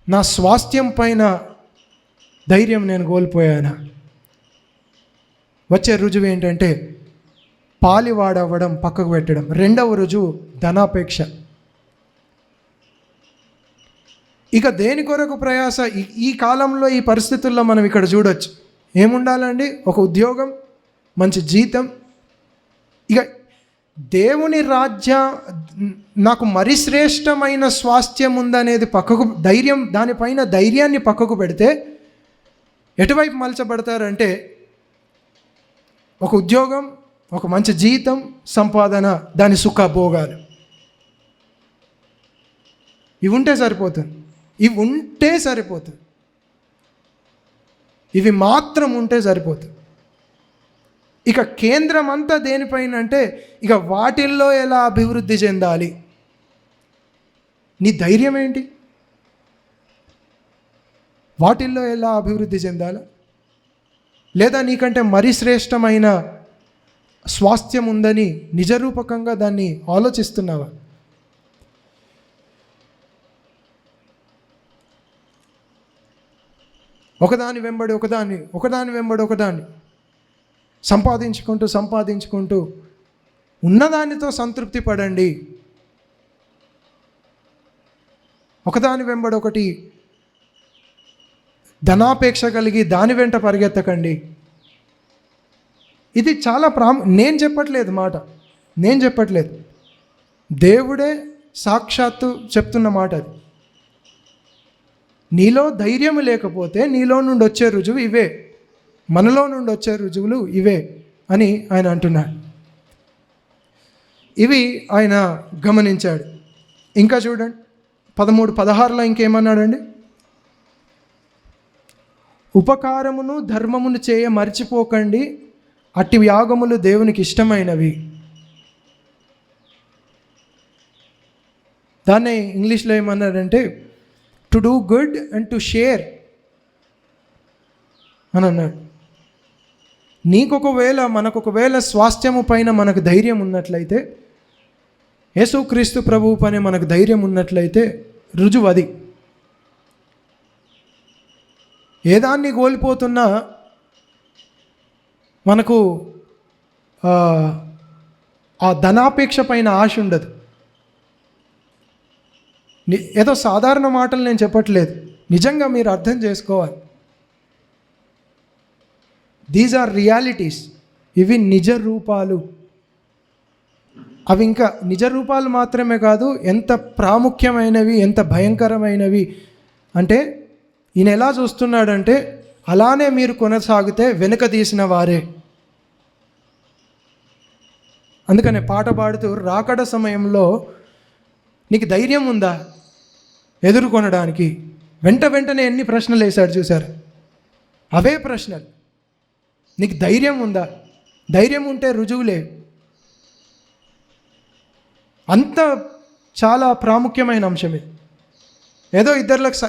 నా స్వాస్థ్యం పైన ధైర్యం నేను కోల్పోయానా? వచ్చే రుజువు ఏంటంటే పాలివాడవ్వడం, పక్కకు పెట్టడం. రెండవ రుజువు ధనాపేక్ష. ఇక దేని కొరకు ప్రయాస? ఈ కాలంలో ఈ పరిస్థితుల్లో మనం ఇక్కడ చూడొచ్చు. ఏముండాలండి? ఒక ఉద్యోగం, మంచి జీతం. ఇక దేవుని నాకు మరి శ్రేష్టమైన స్వాస్థ్యం ఉందనేది పక్కకు, దానిపైన ధైర్యాన్ని పక్కకు పెడితే ఎటువైపు మలచబడతారంటే ఒక ఉద్యోగం, ఒక మంచి జీతం, సంపాదన, దాని సుఖ భోగాలు. ఇవి ఉంటే సరిపోతుంది. ఇవి మాత్రం ఉంటే సరిపోతుంది. ఇక కేంద్రం అంతా దేనిపైన అంటే ఇక వాటిల్లో ఎలా అభివృద్ధి చెందాలి. నీ ధైర్యం ఏంటి? వాటిల్లో ఎలా అభివృద్ధి చెందాలా? లేదా నీకంటే మరి శ్రేష్టమైన స్వాస్థ్యం ఉందని నిజరూపకంగా దాన్ని ఆలోచిస్తున్నావా? ఒకదాని వెంబడి ఒకదాన్ని సంపాదించుకుంటూ ఉన్నదానితో సంతృప్తి పడండి. ఒకదాని వెంబడి ఒకటి ధనాపేక్ష కలిగి దాని వెంట పరిగెత్తకండి. ఇది చాలా నేను చెప్పట్లేదు, దేవుడే సాక్షాత్తు చెప్తున్న మాట అది. నీలో ధైర్యం లేకపోతే నీలో నుండి వచ్చే రుజువు ఇవే, మనలో నుండి వచ్చే రుజువులు ఇవే అని ఆయన అంటున్నాడు. ఇవి ఆయన గమనించాడు. ఇంకా చూడండి 13-16లో ఇంకేమన్నాడండి? ఉపకారమును ధర్మమును చేయ మర్చిపోకండి, అట్టి యాగములు దేవునికి ఇష్టమైనవి. దాన్నే ఇంగ్లీష్లో ఏమన్నాడంటే to do good and to share అని అన్నాడు. మనకొకవేళ స్వాస్థ్యము పైన మనకు ధైర్యం ఉన్నట్లయితే, యేసుక్రీస్తు ప్రభువు పైన మనకు ధైర్యం ఉన్నట్లయితే రుజువు అది. ఏదాన్ని కోల్పోతున్నా మనకు ఆ ధనాపేక్ష పైన ఆశ ఉండదు. ఏదో సాధారణ మాటలు నేను చెప్పట్లేదు, నిజంగా మీరు అర్థం చేసుకోవాలి. These are realities. ఇవి నిజ రూపాలు. అవి ఇంకా నిజ రూపాలు మాత్రమే కాదు, ఎంత ప్రాముఖ్యమైనవి, ఎంత భయంకరమైనవి అంటే ఈయన ఎలా చూస్తున్నాడంటే, అలానే మీరు కొనసాగితే వెనుక తీసిన వారే. అందుకనే పాట పాడుతూ రాకడ సమయంలో నీకు ధైర్యం ఉందా ఎదుర్కొనడానికి? వెంటనే ఎన్ని ప్రశ్నలు వేశాడు చూశారు. అవే ప్రశ్నలు. నీకు ధైర్యం ఉందా? ధైర్యం ఉంటే రుజువులే. అంత చాలా ప్రాముఖ్యమైన అంశం ఇది. ఏదో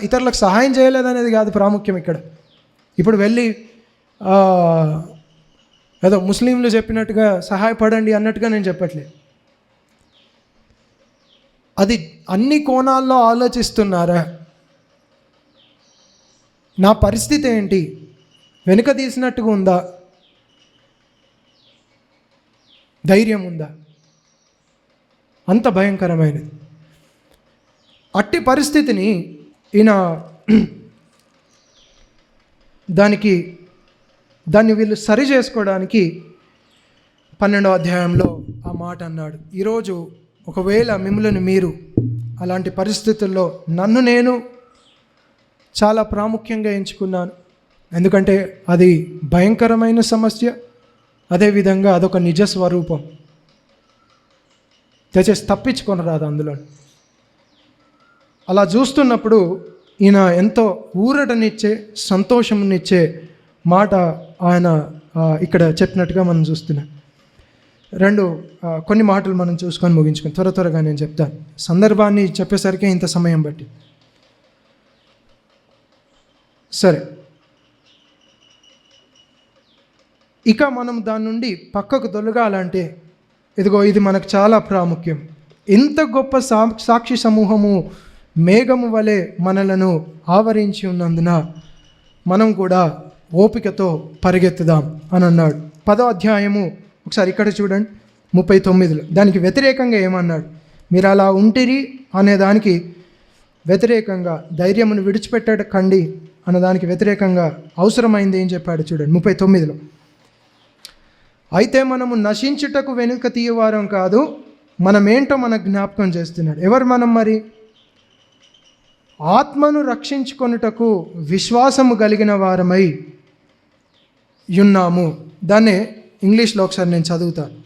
ఇతరులకు సహాయం చేయలేదనేది కాదు ప్రాముఖ్యం ఇక్కడ. ఇప్పుడు వెళ్ళి ఏదో ముస్లింలు చెప్పినట్టుగా సహాయపడండి అన్నట్టుగా నేను చెప్పట్లేదు. అది అన్ని కోణాల్లో ఆలోచిస్తున్నారా? నా పరిస్థితి ఏంటి? వెనుక తీసినట్టుగా ఉందా? ధైర్యం ఉందా? అంత భయంకరమైనది. అట్టి పరిస్థితిని ఈయన దాన్ని వీళ్ళు సరి చేసుకోవడానికి 12వ అధ్యాయంలో ఆ మాట అన్నాడు. ఈరోజు ఒకవేళ మిమ్మల్ని మీరు అలాంటి పరిస్థితుల్లో, నన్ను నేను చాలా ప్రాముఖ్యంగా ఎంచుకున్నాను, ఎందుకంటే అది భయంకరమైన సమస్య, అదేవిధంగా అదొక నిజ స్వరూపం. దయచేసి తప్పించుకొని రాదు అందులో. అలా చూస్తున్నప్పుడు ఈయన ఎంతో ఊరటనిచ్చే, సంతోషమునిచ్చే మాట ఆయన ఇక్కడ చెప్పినట్టుగా మనం చూస్తున్నాం. కొన్ని మాటలు మనం చూసుకొని ముగించుకొని త్వరగా నేను చెప్తాను. సందర్భాన్ని చెప్పేసరికి ఇంత సమయం బట్టి. సరే, ఇక మనం దాని నుండి పక్కకు తొలగాలంటే ఇదిగో ఇది మనకు చాలా ప్రాముఖ్యం. ఇంత గొప్ప సాక్షి సమూహము మేఘము వలె మనలను ఆవరించి ఉన్నందున మనం కూడా ఓపికతో పరిగెత్తుదాం అని అన్నాడు. 10వ అధ్యాయము ఒకసారి ఇక్కడ చూడండి, 39లో దానికి వ్యతిరేకంగా ఏమన్నాడు? మీరు అలా ఉంటిరి అనే దానికి వ్యతిరేకంగా, ధైర్యమును విడిచిపెట్టకండి అన్నదానికి వ్యతిరేకంగా అవసరమైంది ఏం చెప్పాడు చూడండి 39లో. అయితే మనము నశించుటకు వెనుక తీయవారం కాదు, మనమేంటో మనకు జ్ఞాపకం చేస్తున్నాడు. ఎవరు మనం? మరి ఆత్మను రక్షించుకొనుటకు విశ్వాసము కలిగిన వారమై ఉన్నాము. దాన్నే ఇంగ్లీష్లో ఒకసారి నేను చదువుతాను.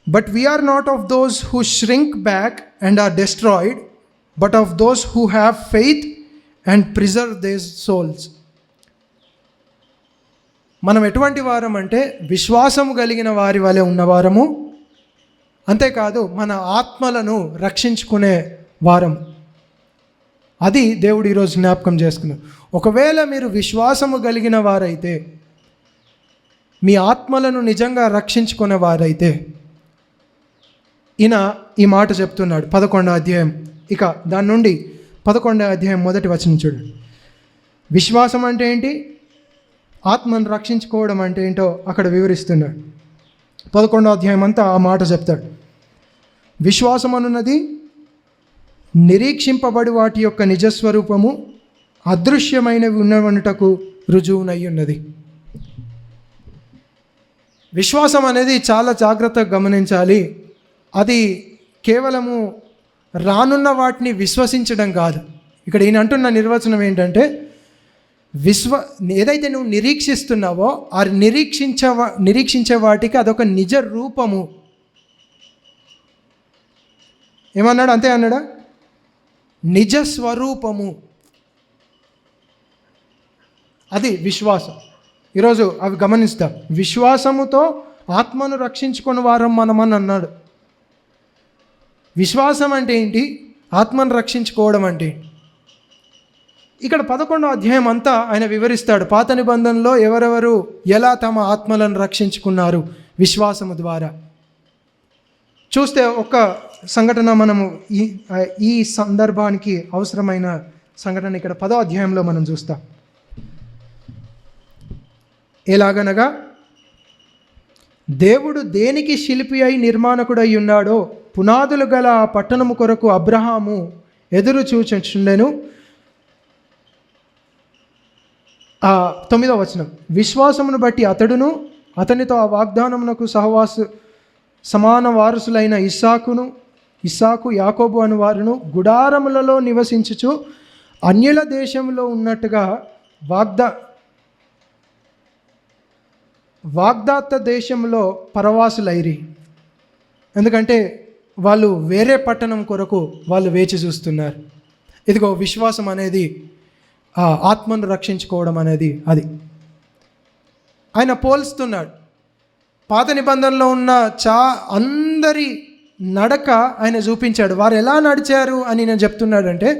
But we are not of those who shrink back and are destroyed, but of those who have faith and preserve their souls. మనం ఎటువంటి వారం అంటే విశ్వాసము కలిగిన వారి వలె ఉన్నవారము, అంతేకాదు మన ఆత్మలను రక్షించుకునే వారం. అది దేవుడు ఈరోజు జ్ఞాపకం చేసుకున్నాడు. ఒకవేళ మీరు విశ్వాసము కలిగిన వారైతే, మీ ఆత్మలను నిజంగా రక్షించుకునే వారైతే, ఈయన ఈ మాట చెప్తున్నాడు 11వ అధ్యాయం. ఇక దాని నుండి 11వ అధ్యాయం 1వ వచనం చూడండి. విశ్వాసం అంటే ఏంటి, ఆత్మను రక్షించుకోవడం అంటే ఏంటో అక్కడ వివరిస్తున్నాడు. 11వ అధ్యాయం అంతా ఆ మాట చెప్తాడు. విశ్వాసం అనున్నది నిరీక్షింపబడి వాటి యొక్క నిజస్వరూపము, అదృశ్యమైనవి ఉన్నవనుటకు రుజువునై ఉన్నది. విశ్వాసం అనేది చాలా జాగ్రత్తగా గమనించాలి. అది కేవలము రానున్న వాటిని విశ్వసించడం కాదు. ఇక్కడ ఈయన అంటున్న నిర్వచనం ఏంటంటే, ఏదైతే నువ్వు నిరీక్షిస్తున్నావో ఆ నిరీక్షించే వాటికి అదొక నిజ రూపము. ఏమన్నాడు? అంతే అన్నాడా? నిజ స్వరూపము. అది విశ్వాసం. ఈరోజు అవి గమనిస్తాం. విశ్వాసముతో ఆత్మను రక్షించుకుని వారం మనమని అన్నాడు. విశ్వాసం అంటే ఏంటి? ఆత్మను రక్షించుకోవడం అంటే ఏంటి? ఇక్కడ 11వ అధ్యాయం అంతా ఆయన వివరిస్తాడు. పాత నిబంధనలో ఎవరెవరు ఎలా తమ ఆత్మలను రక్షించుకున్నారు విశ్వాసము ద్వారా. చూస్తే ఒక సంఘటన మనము ఈ సందర్భానికి అవసరమైన సంఘటన ఇక్కడ 10వ అధ్యాయంలో మనం చూస్తాం. ఎలాగనగా, దేవుడు దేనికి శిల్పి అయి నిర్మాణకుడై ఉన్నాడో పునాదులు గల ఆ పట్టణము కొరకు అబ్రహాము ఎదురు చూచుచుండెను. 9వ వచనం, విశ్వాసమును బట్టి అతడును అతనితో ఆ వాగ్దానమునకు సమాన వారసులైన ఇస్సాకు యాకోబు అను వారును గుడారములలో నివసించుచు అన్యుల దేశంలో ఉన్నట్టుగా వాగ్దాత దేశంలో పరవాసులైరి. ఎందుకంటే వాళ్ళు వేరే పట్టణం కొరకు వాళ్ళు వేచి చూస్తున్నారు. ఇదిగో విశ్వాసం అనేది ఆత్మను రక్షించుకోవడం అనేది అది. ఆయన పోల్స్తున్నాడు. పాత నిబంధనలో ఉన్న అందరి నడక ఆయన చూపించాడు. వారు ఎలా నడిచారు అని నేను చెప్తున్నాడంటే,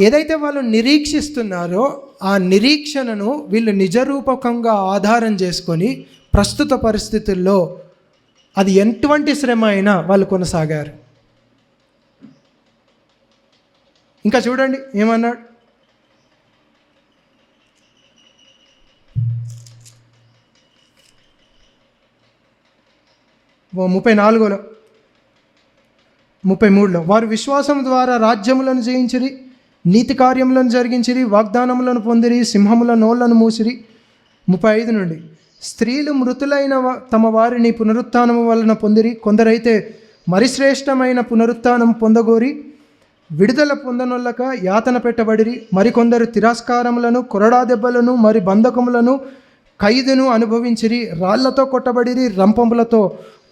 ఏదైతే వాళ్ళు నిరీక్షిస్తున్నారో ఆ నిరీక్షణను వీళ్ళు నిజరూపకంగా ఆధారం చేసుకొని ప్రస్తుత పరిస్థితుల్లో అది ఎటువంటి శ్రమ అయినా వాళ్ళు కొనసాగారు. ఇంకా చూడండి ఏమన్నాడు. 34లో 33లో వారు విశ్వాసం ద్వారా రాజ్యములను జయించిరి, నీతి కార్యములను జరిగించిరి, వాగ్దానములను పొందిరి, సింహముల నోళ్లను మూసిరి. 35 నుండి స్త్రీలు మృతులైన తమ వారిని పునరుత్థానము వలన పొందిరి, కొందరైతే మరి శ్రేష్టమైన పునరుత్థానం పొందగోరి విడుదల పొందనొల్లక యాతన పెట్టబడిరి. మరికొందరు తిరస్కారములను, కొరడా దెబ్బలను, మరి బంధకములను, ఖైదును అనుభవించిరి, రాళ్లతో కొట్టబడిరి, రంపములతో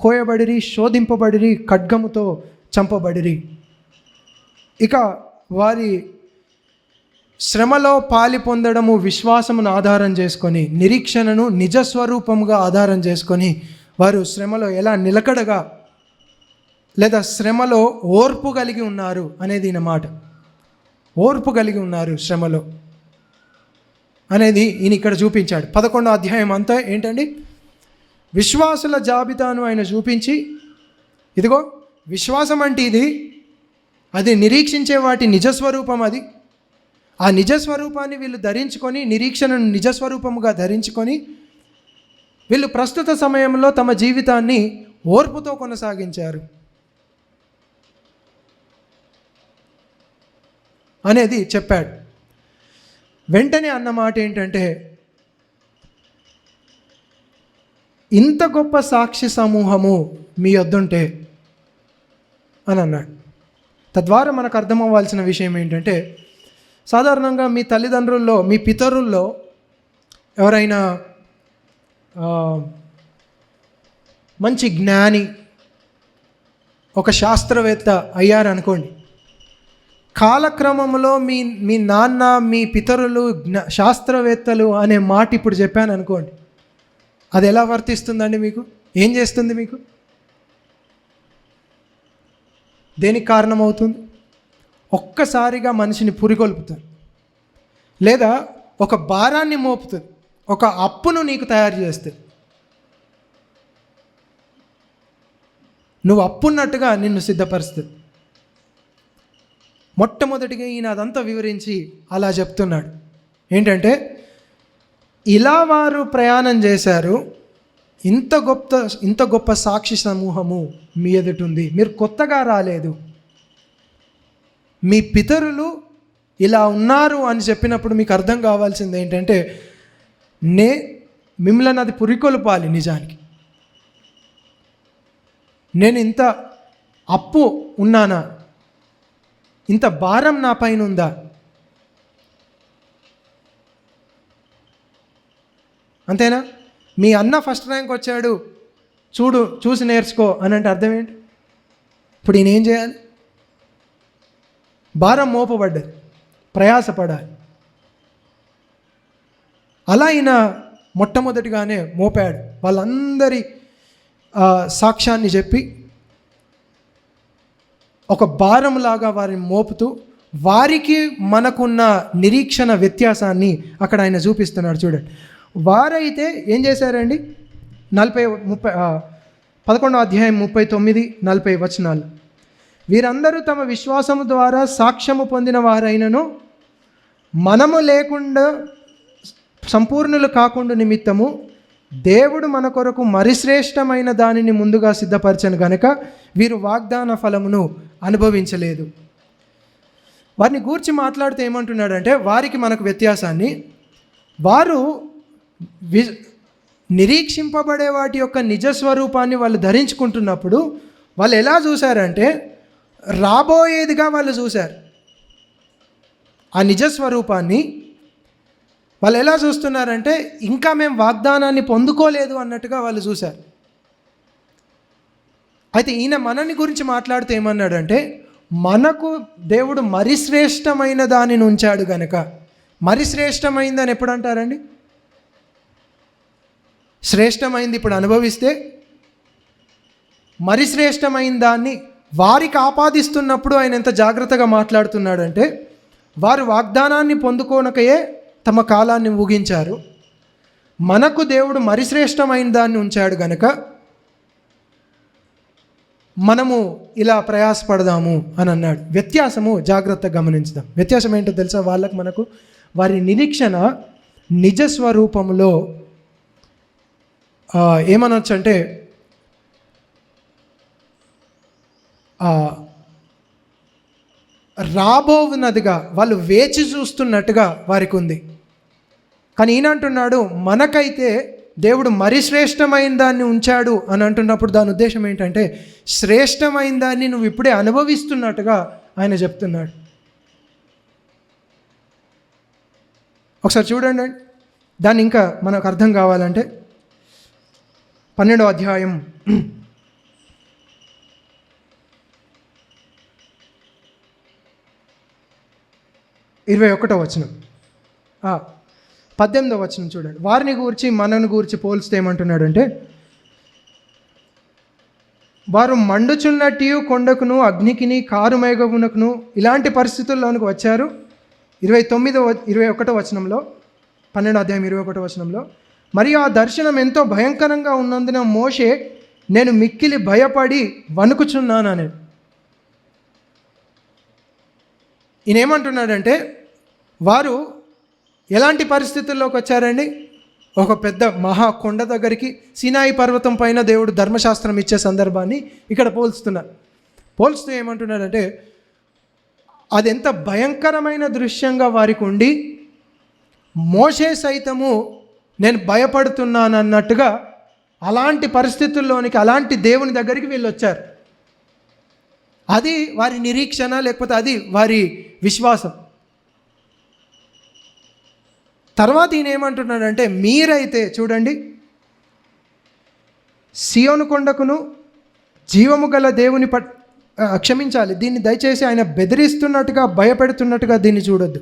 కోయబడిరి, శోధింపబడిరి, ఖడ్గముతో చంపబడిరి. ఇక వారి శ్రమలో పాలి పొందడము విశ్వాసమును ఆధారం చేసుకొని, నిరీక్షణను నిజస్వరూపముగా ఆధారం చేసుకొని వారు శ్రమలో ఎలా నిలకడగా లేదా శ్రమలో ఓర్పు కలిగి ఉన్నారు అనేది ఈయన మాట. ఓర్పు కలిగి ఉన్నారు శ్రమలో అనేది ఈయన ఇక్కడ చూపించాడు. 11వ అధ్యాయం అంతా ఏంటండి, విశ్వాసుల జాబితాను ఆయన చూపించి, ఇదిగో విశ్వాసం అంటే ఇది, అది నిరీక్షించే వాటి నిజస్వరూపం. అది ఆ నిజస్వరూపాన్ని వీళ్ళు ధరించుకొని, నిరీక్షణను నిజస్వరూపముగా ధరించుకొని వీళ్ళు ప్రస్తుత సమయంలో తమ జీవితాన్ని ఓర్పుతో కొనసాగించారు అనేది చెప్పాడు. వెంటనే అన్న మాట ఏంటంటే, ఇంత గొప్ప సాక్షి సమూహము మీ వద్దుంటే అని అన్నాడు. తద్వారా మనకు అర్థం అవ్వాల్సిన విషయం ఏంటంటే, సాధారణంగా మీ తల్లిదండ్రుల్లో, మీ పితరుల్లో ఎవరైనా మంచి జ్ఞాని, ఒక శాస్త్రవేత్త అయ్యారనుకోండి, కాలక్రమంలో మీ నాన్న, మీ పితరులు శాస్త్రవేత్తలు అనే మాట ఇప్పుడు చెప్పాను అనుకోండి, అది ఎలా వర్తిస్తుందండి మీకు? ఏం చేస్తుంది మీకు? దేనికి కారణమవుతుంది? ఒక్కసారిగా మనిషిని పురికొల్పుతుంది, లేదా ఒక భారాన్ని మోపుతుంది, ఒక అప్పును నీకు తయారు చేస్తుంది. నువ్వు అప్పున్నట్టుగా నిన్ను సిద్ధపరుస్తుంది. మొట్టమొదటిగా ఈయన అదంతా వివరించి అలా చెప్తున్నాడు. ఏంటంటే, ఇలా వారు ప్రయాణం చేశారు, ఇంత గొప్ప సాక్షి సమూహము మీ ఎదుట ఉంది, మీరు కొత్తగా రాలేదు. మీ పితరులు ఇలా ఉన్నారు అని చెప్పినప్పుడు మీకు అర్థం కావాల్సింది ఏంటంటే, మిమ్మల్ని అది పురికొల్పాలి. నిజానికి నేను ఇంత అప్పు ఉన్నానా, ఇంత భారం నా పైన ఉందా? అంతేనా? మీ అన్న ఫస్ట్ ర్యాంక్ వచ్చాడు, చూసి నేర్చుకో అని అంటే అర్థం ఏంటి? ఇప్పుడు ఈయన ఏం చేయాలి? భారం మోపబడ్డది, ప్రయాసపడాలి. అలా ఈయన మొట్టమొదటిగానే మోపాడు. వాళ్ళందరి సాక్ష్యాన్ని చెప్పి ఒక భారంలాగా వారిని మోపుతూ వారికి మనకున్న నిరీక్షణ వ్యత్యాసాన్ని అక్కడ ఆయన చూపిస్తున్నాడు. చూడండి, వారైతే ఏం చేశారండి? 11వ అధ్యాయం 39-40 వచనాలు. వీరందరూ తమ విశ్వాసము ద్వారా సాక్ష్యము పొందిన వారైనను మనము లేకుండా సంపూర్ణులు కాకుండా నిమిత్తము దేవుడు మన కొరకు మరి శ్రేష్టమైన దానిని ముందుగా సిద్ధపరచను గనుక వీరు వాగ్దాన ఫలమును అనుభవించలేదు. వారిని గూర్చి మాట్లాడితే ఏమంటున్నాడంటే, వారికి మనకు వ్యత్యాసాన్ని, వారు నిరీక్షింపబడే వాటి యొక్క నిజస్వరూపాన్ని వాళ్ళు ధరించుకుంటున్నప్పుడు వాళ్ళు ఎలా చూశారంటే రాబోయేదిగా వాళ్ళు చూశారు. ఆ నిజస్వరూపాన్ని వాళ్ళు ఎలా చూస్తున్నారంటే ఇంకా మేము వాగ్దానాన్ని పొందుకోలేదు అన్నట్టుగా వాళ్ళు చూశారు. అయితే ఈయన మనని గురించి మాట్లాడుతూ ఏమన్నాడంటే, మనకు దేవుడు మరి శ్రేష్టమైన దానిని ఉంచాడు గనక. మరి శ్రేష్టమైందని ఎప్పుడు అంటారండి? శ్రేష్టమైంది ఇప్పుడు అనుభవిస్తే మరి శ్రేష్టమైన దాన్ని వారికి ఆపాదిస్తున్నప్పుడు ఆయన ఎంత జాగ్రత్తగా మాట్లాడుతున్నాడంటే, వారు వాగ్దానాన్ని పొందుకోనకయే తమ కాలాన్ని ముగించారు. మనకు దేవుడు మరి శ్రేష్టమైన దాన్ని ఉంచాడు గనక మనము ఇలా ప్రయాసపడదాము అని అన్నాడు. వ్యత్యాసము జాగ్రత్తగా గమనించుదాం. వ్యత్యాసం ఏంటో తెలుసా? వాళ్ళకు మనకు వారి నిరీక్షణ నిజస్వరూపంలో ఏమనొచ్చు అంటే రాబోవున్నదిగా వాళ్ళు వేచి చూస్తున్నట్టుగా వారికి ఉంది. కానీ ఈయన అంటున్నాడు, మనకైతే దేవుడు మరి శ్రేష్టమైన దాన్ని ఉంచాడు అని అంటున్నప్పుడు దాని ఉద్దేశం ఏంటంటే శ్రేష్టమైన దాన్ని నువ్వు ఇప్పుడే అనుభవిస్తున్నట్టుగా ఆయన చెప్తున్నాడు. ఒకసారి చూడండి, దాన్ని ఇంకా మనకు అర్థం కావాలంటే 12వ అధ్యాయం 21వ వచనం, 18వ వచనం చూడండి. వారిని గూర్చి మనను గూర్చి పోల్స్తే ఏమంటున్నాడంటే, వారు మండుచున్నట్టు కొండకును అగ్నికిని కారు మేఘమునకును ఇలాంటి పరిస్థితుల్లోనికి వచ్చారు. 21వ వచనంలో 12వ అధ్యాయం 21వ వచనంలో, మరియు ఆ దర్శనం ఎంతో భయంకరంగా ఉన్నందున మోషే నేను మిక్కిలి భయపడి వణుకుచున్నానని. ఈయన ఏమంటున్నాడంటే, వారు ఎలాంటి పరిస్థితుల్లోకి వచ్చారండి? ఒక పెద్ద మహా కొండ దగ్గరికి, సీనాయి పర్వతం పైన దేవుడు ధర్మశాస్త్రం ఇచ్చే సందర్భాన్ని ఇక్కడ పోల్స్తూ ఏమంటున్నాడంటే, అది ఎంత భయంకరమైన దృశ్యంగా వారికి ఉండి మోషే సైతము నేను భయపడుతున్నాను అన్నట్టుగా అలాంటి పరిస్థితుల్లోనికి, అలాంటి దేవుని దగ్గరికి వీళ్ళు వచ్చారు. అది వారి నిరీక్షణ, లేకపోతే అది వారి విశ్వాసం. తర్వాత ఈయన ఏమంటున్నాడంటే, మీరైతే చూడండి, సియోను కొండకును జీవము గల దేవుని క్షమించాలి, దీన్ని దయచేసి ఆయన బెదిరిస్తున్నట్టుగా భయపెడుతున్నట్టుగా దీన్ని చూడొద్దు.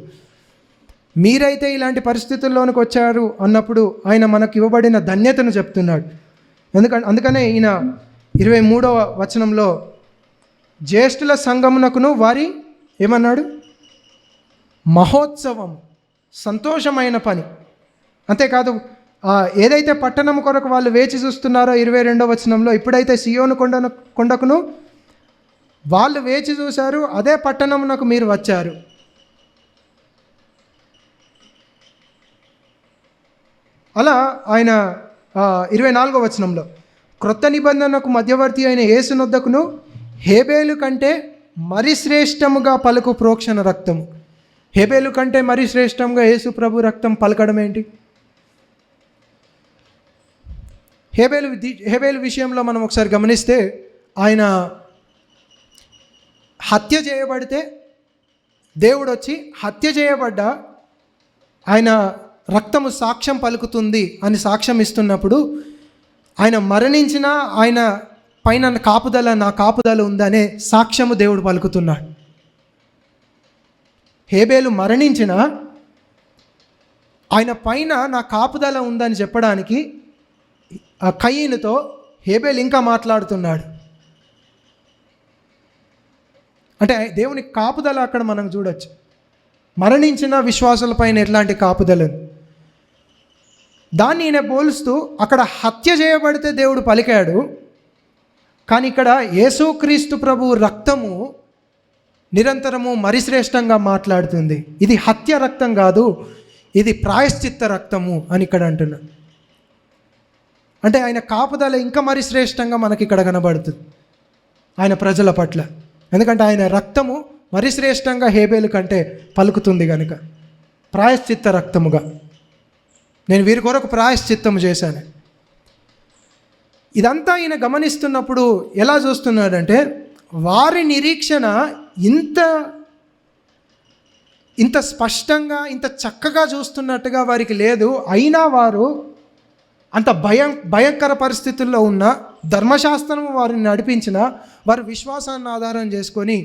మీరైతే ఇలాంటి పరిస్థితుల్లోనికి వచ్చారు అన్నప్పుడు ఆయన మనకు ఇవ్వబడిన ధన్యతను చెప్తున్నాడు. అందుకనే ఈయన 23వ వచనంలో జ్యేష్ఠుల సంఘమునకును వారి ఏమన్నాడు? మహోత్సవం, సంతోషమైన పని. అంతేకాదు, ఏదైతే పట్టణం కొరకు వాళ్ళు వేచి చూస్తున్నారో 22వ వచనంలో, ఇప్పుడైతే సియోను కొండకును వాళ్ళు వేచి చూశారు, అదే పట్టణమునకు మీరు వచ్చారు. అలా ఆయన 24వ వచనంలో, క్రొత్త నిబంధనకు మధ్యవర్తి అయిన యేసునొద్దకును హేబేలు కంటే మరి శ్రేష్టముగా పలుకు ప్రోక్షణ రక్తము. హేబేలు కంటే మరి శ్రేష్టంగా యేసు ప్రభు రక్తం పలకడం ఏంటి? హేబేలు విషయంలో మనం ఒకసారి గమనిస్తే, ఆయన హత్య చేయబడితే దేవుడు వచ్చి హత్య చేయబడ్డ ఆయన రక్తము సాక్ష్యం పలుకుతుంది అని సాక్ష్యం ఇస్తున్నప్పుడు, ఆయన మరణించిన ఆయన పైన నా కాపుదల ఉందనే సాక్ష్యము దేవుడు పలుకుతున్నాడు. హేబేలు మరణించిన ఆయన పైన నా కాపుదల ఉందని చెప్పడానికి ఆ కయీనుతో హేబేలు ఇంకా మాట్లాడుతున్నాడు. అంటే దేవుని కాపుదల అక్కడ మనం చూడొచ్చు. మరణించిన విశ్వాసులపైన ఎట్లాంటి కాపుదలను, దాన్ని ఈయన పోలుస్తూ అక్కడ హత్య చేయబడితే దేవుడు పలికాడు, కానీ ఇక్కడ యేసుక్రీస్తు ప్రభు రక్తము నిరంతరము మరి శ్రేష్టంగా మాట్లాడుతుంది. ఇది హత్య రక్తం కాదు, ఇది ప్రాయశ్చిత్త రక్తము అని ఇక్కడ అంటున్నాడు. అంటే ఆయన కాపుదల ఇంకా మరి శ్రేష్టంగా మనకి ఇక్కడ కనబడుతుంది ఆయన ప్రజల పట్ల. ఎందుకంటే ఆయన రక్తము మరి శ్రేష్టంగా హేబేలు కంటే పలుకుతుంది కనుక, ప్రాయశ్చిత్త రక్తముగా. నేను వీరి కొరకు ప్రాయశ్చిత్తము చేశాను. ఇదంతా ఈయన గమనిస్తున్నప్పుడు ఎలా చూస్తున్నాడంటే, వారి నిరీక్షణ ఇంత స్పష్టంగా ఇంత చక్కగా చూస్తున్నట్టుగా వారికి లేదు. అయినా వారు అంత భయంకర పరిస్థితుల్లో ఉన్న, ధర్మశాస్త్రం వారిని నడిపించిన, వారి విశ్వాసాన్ని ఆధారం చేసుకొని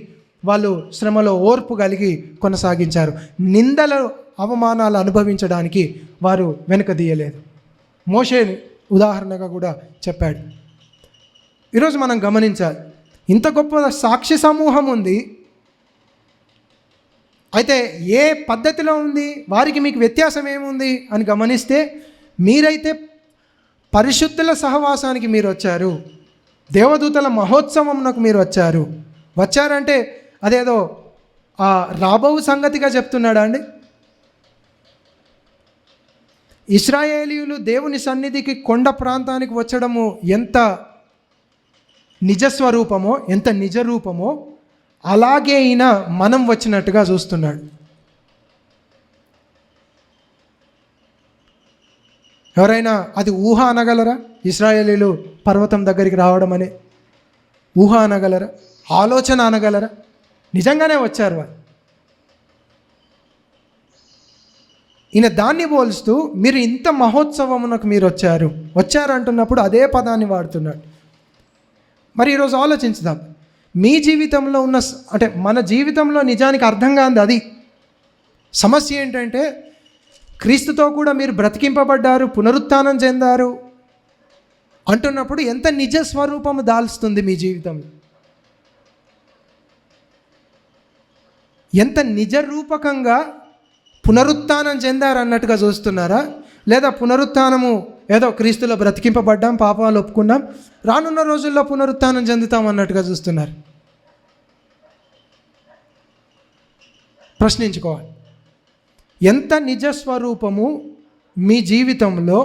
వాళ్ళు శ్రమలో ఓర్పు కలిగి కొనసాగించారు. నిందలు అవమానాలు అనుభవించడానికి వారు వెనుకదీయలేదు. మోషేని ఉదాహరణగా కూడా చెప్పాడు. ఈరోజు మనం గమనించాలి, ఇంత గొప్ప సాక్షి సమూహం ఉంది, అయితే ఏ పద్ధతిలో ఉంది, వారికి మీకు వ్యత్యాసం ఏముంది అని గమనిస్తే, మీరైతే పరిశుద్ధుల సహవాసానికి మీరు వచ్చారు, దేవదూతల మహోత్సవంకు మీరు వచ్చారంటే అదేదో రాబో సంగతిగా చెప్తున్నాడా అండి? ఇశ్రాయేలీయులు దేవుని సన్నిధికి కొండ ప్రాంతానికి వచ్చడము ఎంత నిజస్వరూపమో, ఎంత నిజ రూపమో, అలాగే ఈయన మనం వచ్చినట్టుగా చూస్తున్నాడు. ఎవరైనా అది ఊహ అనగలరా? ఇశ్రాయేలీలు పర్వతం దగ్గరికి రావడం అనే ఊహ అనగలరా? ఆలోచన అనగలరా? నిజంగానే వచ్చారు వారు. ఈయన దాన్ని పోల్స్తూ, మీరు ఇంత మహోత్సవమునకు మీరు వచ్చారు అంటున్నప్పుడు అదే పదాన్ని వాడుతున్నాడు. మరి ఈరోజు ఆలోచించుదాం, మీ జీవితంలో ఉన్న, అంటే మన జీవితంలో నిజానికి అర్థం కాదు అది. సమస్య ఏంటంటే, క్రీస్తుతో కూడా మీరు బ్రతికింపబడ్డారు, పునరుత్థానం చెందారు అంటున్నప్పుడు ఎంత నిజ స్వరూపము దాల్స్తుంది మీ జీవితంలో? ఎంత నిజ రూపకంగా పునరుత్థానం చెందారు అన్నట్టుగా చూస్తున్నారా? లేదా పునరుత్థానము ఏదో క్రీస్తులో బ్రతికింపబడ్డాం, పాపాలు ఒప్పుకున్నాం, రానున్న రోజుల్లో పునరుత్థానం చెందుతాం అన్నట్టుగా చూస్తున్నారు? ప్రశ్నించుకోవాలి. ఎంత నిజస్వరూపము మీ జీవితంలో,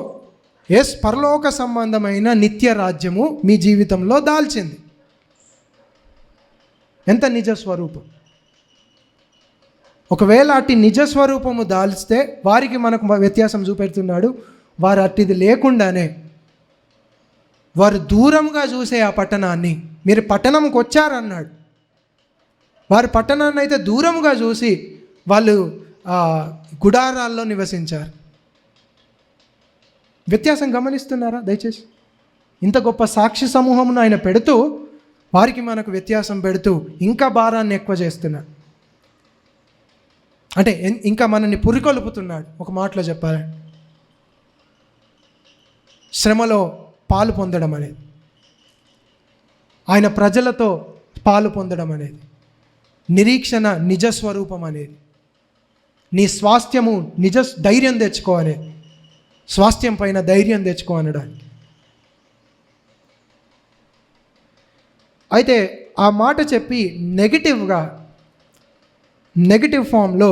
పరలోక సంబంధమైన నిత్య రాజ్యము మీ జీవితంలో దాల్చింది? ఎంత నిజస్వరూపం? ఒకవేళ అట్టి నిజస్వరూపము దాల్స్తే వారికి మనకు వ్యత్యాసం చూపెడుతున్నాడు. వారు అట్టిది లేకుండానే వారు దూరంగా చూసే ఆ పట్టణాన్ని, మీరు పట్టణంకి వచ్చారన్నాడు, వారి పట్టణాన్ని అయితే దూరంగా చూసి వాళ్ళు గుడారాల్లో నివసించారు. వ్యత్యాసం గమనిస్తున్నారా? దయచేసి ఇంత గొప్ప సాక్షి సమూహమును ఆయన పెడుతూ, వారికి మనకు వ్యత్యాసం పెడుతూ ఇంకా భారాన్ని ఎక్కువ చేస్తున్నాడు. అంటే ఇంకా మనల్ని పురికొల్పుతున్నాడు. ఒక మాటలో చెప్పాలంటే, శ్రమలో పాలు పొందడం అనేది, ఆయన ప్రజలతో పాలు పొందడం అనేది, నిరీక్షణ నిజస్వరూపం అనేది, నీ స్వాస్థ్యము ధైర్యం తెచ్చుకో అనేది, స్వాస్థ్యం పైన ధైర్యం తెచ్చుకో అనడానికి. అయితే ఆ మాట చెప్పి నెగిటివ్ ఫామ్లో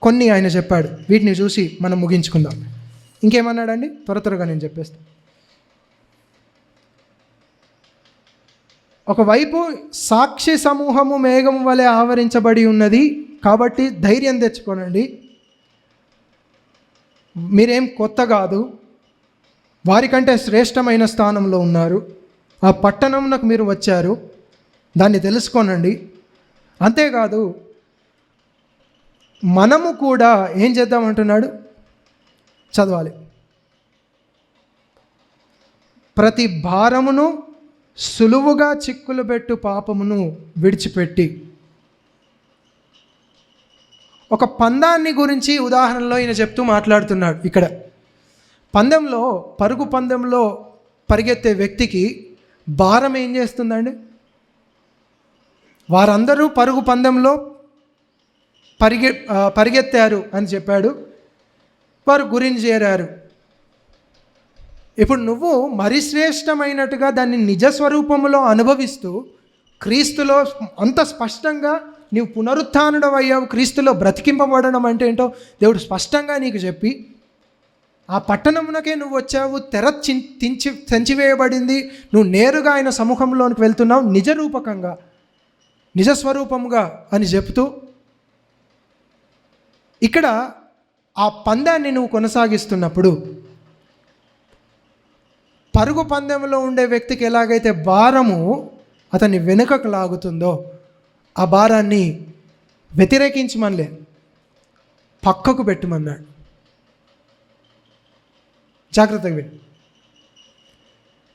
కొన్ని ఆయన చెప్పాడు. వీటిని చూసి మనం ముగించుకుందాం. ఇంకేమన్నాడండి? త్వరగా నేను చెప్పేస్తాను. ఒకవైపు సాక్షి సమూహము మేఘం వలె ఆవరించబడి ఉన్నది కాబట్టి ధైర్యం తెచ్చుకోనండి, మీరేం కొత్త కాదు, వారికంటే శ్రేష్టమైన స్థానంలో ఉన్నారు, ఆ పట్టణంకు మీరు వచ్చారు, దాన్ని తెలుసుకోనండి. అంతేకాదు, మనము కూడా ఏం చేద్దామంటున్నాడు? చదవాలి. ప్రతి భారమును సులువుగా చిక్కులు పెట్టు పాపమును విడిచిపెట్టి, ఒక పందాన్ని గురించి ఉదాహరణలో ఈయన చెప్తూ మాట్లాడుతున్నాడు. ఇక్కడ పరుగు పందెంలో పరిగెత్తే వ్యక్తికి భారం ఏం చేస్తుందండి? వారందరూ పరుగు పందెంలో పరిగెత్తారు అని చెప్పాడు, వారు గురిని చేరారు. ఇప్పుడు నువ్వు మరి శ్రేష్టమైనట్టుగా దాన్ని నిజస్వరూపంలో అనుభవిస్తూ, క్రీస్తులో అంత స్పష్టంగా నీవు పునరుత్థానుడు అయ్యావు, క్రీస్తులో బ్రతికింపబడడం అంటే ఏంటో దేవుడు స్పష్టంగా నీకు చెప్పి, ఆ పట్టణమునకే నువ్వు వచ్చావు, తెంచివేయబడింది, నువ్వు నేరుగా ఆయన సముఖంలోనికి వెళ్తున్నావు, నిజరూపకంగా నిజస్వరూపముగా అని చెప్తూ, ఇక్కడ ఆ పందాన్ని నువ్వు కొనసాగిస్తున్నప్పుడు పరుగు పందెంలో ఉండే వ్యక్తికి ఎలాగైతే భారము అతన్ని వెనుకకు లాగుతుందో ఆ భారాన్ని వ్యతిరేకించమనిలే, పక్కకు పెట్టమన్నాడు. జాగ్రత్తగా విను.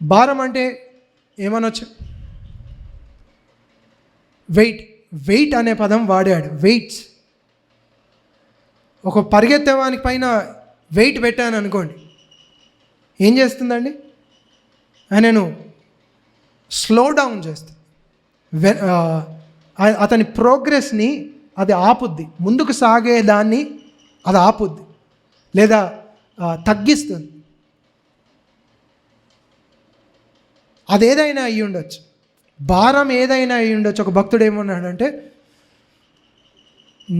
భారం అంటే ఏమనొచ్చు? వెయిట్ అనే పదం వాడాడు. వెయిట్స్. ఒక పరిగెత్తేవానికి పైన వెయిట్ పెట్టాను అనుకోండి, ఏం చేస్తుందండి? ఆయనను స్లో డౌన్ చేస్తుంది. అతని ప్రోగ్రెస్ని అది ఆపుద్ది, ముందుకు సాగే దాన్ని అది ఆపుద్ది లేదా తగ్గిస్తుంది. అదేదైనా అయ్యి ఉండొచ్చు, భారం ఏదైనా అయ్యి ఉండొచ్చు. ఒక భక్తుడు ఏమన్నాడంటే,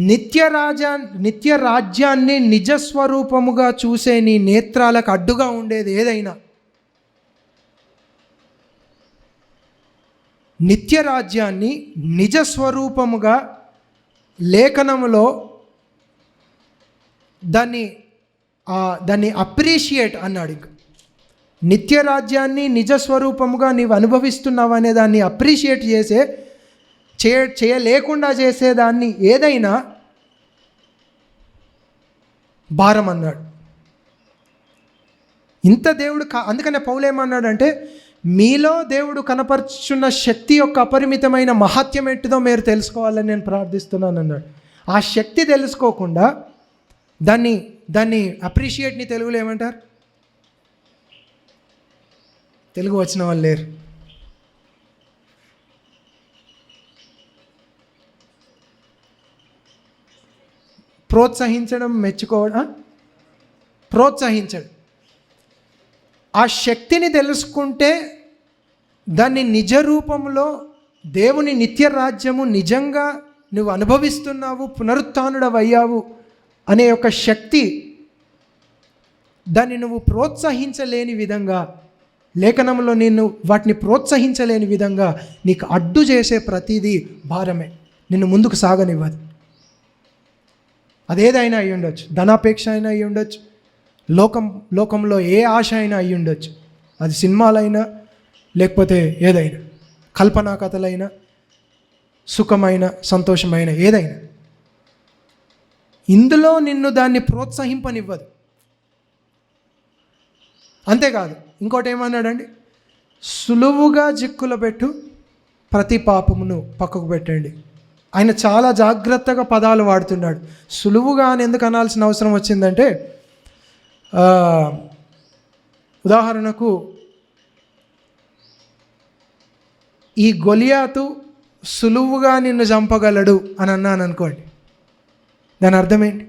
నిత్య రాజ్యాన్ని నిజస్వరూపముగా చూసే నీ నేత్రాలకు అడ్డుగా ఉండేది ఏదైనా, నిత్య రాజ్యాన్ని నిజస్వరూపముగా లేఖనములో దాన్ని అప్రిషియేట్ అన్నాడు. ఇంకా నిత్య రాజ్యాన్ని నిజస్వరూపముగా నీవు అనుభవిస్తున్నావు అనే దాన్ని అప్రిషియేట్ చేయలేకుండా చేసేదాన్ని ఏదైనా భారం అన్నాడు. ఇంత దేవుడు అందుకనే పౌలు ఏమన్నాడంటే, మీలో దేవుడు కనపరుచున్న శక్తి యొక్క అపరిమితమైన మహత్యం ఏంటిదో మీరు తెలుసుకోవాలని నేను ప్రార్థిస్తున్నాను అన్నాడు. ఆ శక్తి తెలుసుకోకుండా దాన్ని అప్రిషియేట్ని తెలుగులో ఏమంటారు? తెలుగు వచ్చిన వాళ్ళు లేరు. ప్రోత్సహించడం, మెచ్చుకోవడం, ప్రోత్సహించడం. ఆ శక్తిని తెలుసుకుంటే దాన్ని నిజ రూపంలో దేవుని నిత్య రాజ్యము నిజంగా నువ్వు అనుభవిస్తున్నావు, పునరుత్థానుడవయ్యావు అనే ఒక శక్తి, దాన్ని నువ్వు ప్రోత్సహించలేని విధంగా, లేఖనంలో నిన్ను వాటిని ప్రోత్సహించలేని విధంగా నీకు అడ్డు చేసే ప్రతిదీ భారమే, నిన్ను ముందుకు సాగనివ్వదు. అదేదైనా అయి ఉండొచ్చు, ధనాపేక్ష అయినా అయి ఉండొచ్చు, లోకంలో ఏ ఆశ అయినా అయి ఉండొచ్చు. అది సినిమాలైనా లేకపోతే ఏదైనా, కల్పనా కథలైనా, సుఖమైన సంతోషమైన ఏదైనా, ఇందులో నిన్ను దాన్ని ప్రోత్సహింపనివ్వదు. అంతేకాదు, ఇంకోటి ఏమన్నాడండి? సులువుగా చిక్కులు పెట్టు ప్రతి పాపమును పక్కకు పెట్టండి. ఆయన చాలా జాగ్రత్తగా పదాలు వాడుతున్నాడు. సులువుగా అని ఎందుకు అనాల్సిన అవసరం వచ్చిందంటే, ఉదాహరణకు ఈ గొలియాతు సులువుగా నిన్ను చంపగలడు అని అన్నాను అనుకోండి, దాని అర్థం ఏంటి?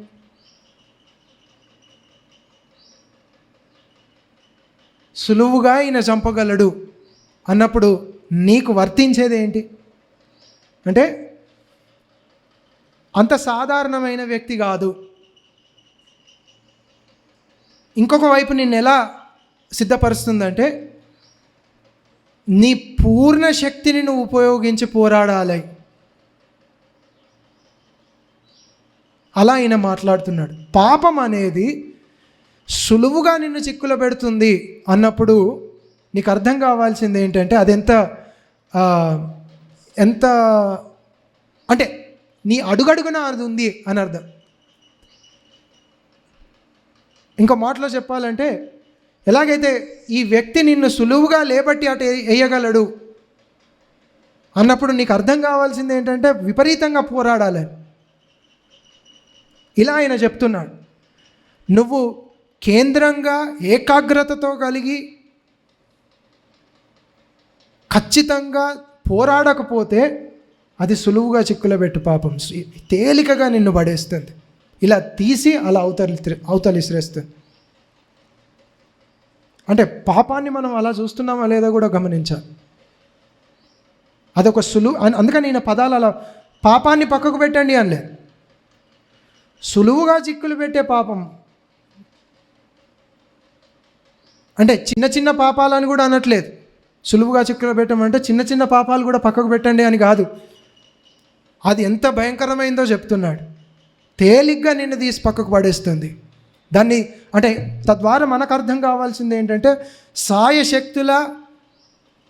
సులువుగా ఈయన చంపగలడు అన్నప్పుడు నీకు వర్తించేది ఏంటి అంటే, అంత సాధారణమైన వ్యక్తి కాదు. ఇంకొక వైపు నిన్ను ఎలా సిద్ధపరుస్తుందంటే, నీ పూర్ణ శక్తిని నువ్వు ఉపయోగించి పోరాడాలి. అలా ఆయన మాట్లాడుతున్నాడు. పాపం అనేది సులువుగా నిన్ను చిక్కులో పెడుతుంది అన్నప్పుడు నీకు అర్థం కావాల్సింది ఏంటంటే, అది ఎంత అంటే నీ అడుగడుగున అది ఉంది అని అర్థం. ఇంకో మాటలో చెప్పాలంటే, ఎలాగైతే ఈ వ్యక్తి నిన్ను సులువుగా లేబట్టి అటు వేయగలడు అన్నప్పుడు నీకు అర్థం కావాల్సింది ఏంటంటే, విపరీతంగా పోరాడాలని. ఇలా ఆయన చెప్తున్నాడు. నువ్వు కేంద్రంగా ఏకాగ్రతతో కలిగి ఖచ్చితంగా పోరాడకపోతే అది సులువుగా చిక్కులో పెట్టు పాపం తేలికగా నిన్ను పడేస్తుంది. ఇలా తీసి అలా అవతలి విసిరేస్తుంది. అంటే పాపాన్ని మనం అలా చూస్తున్నామా లేదా కూడా గమనించాలి. అదొక అందుకని నేను పదాలు అలా పాపాన్ని పక్కకు పెట్టండి అనలే. సులువుగా చిక్కులు పెట్టే పాపం అంటే చిన్న చిన్న పాపాలని కూడా అనట్లేదు. సులువుగా చిక్కులు పెట్టమంటే చిన్న చిన్న పాపాలు కూడా పక్కకు పెట్టండి అని కాదు. అది ఎంత భయంకరమైందో చెప్తున్నాడు. తేలిగ్గా నిన్ను తీసి పక్కకు పడేస్తుంది. దాన్ని అంటే తద్వారా మనకు అర్థం కావాల్సింది ఏంటంటే సాయశక్తుల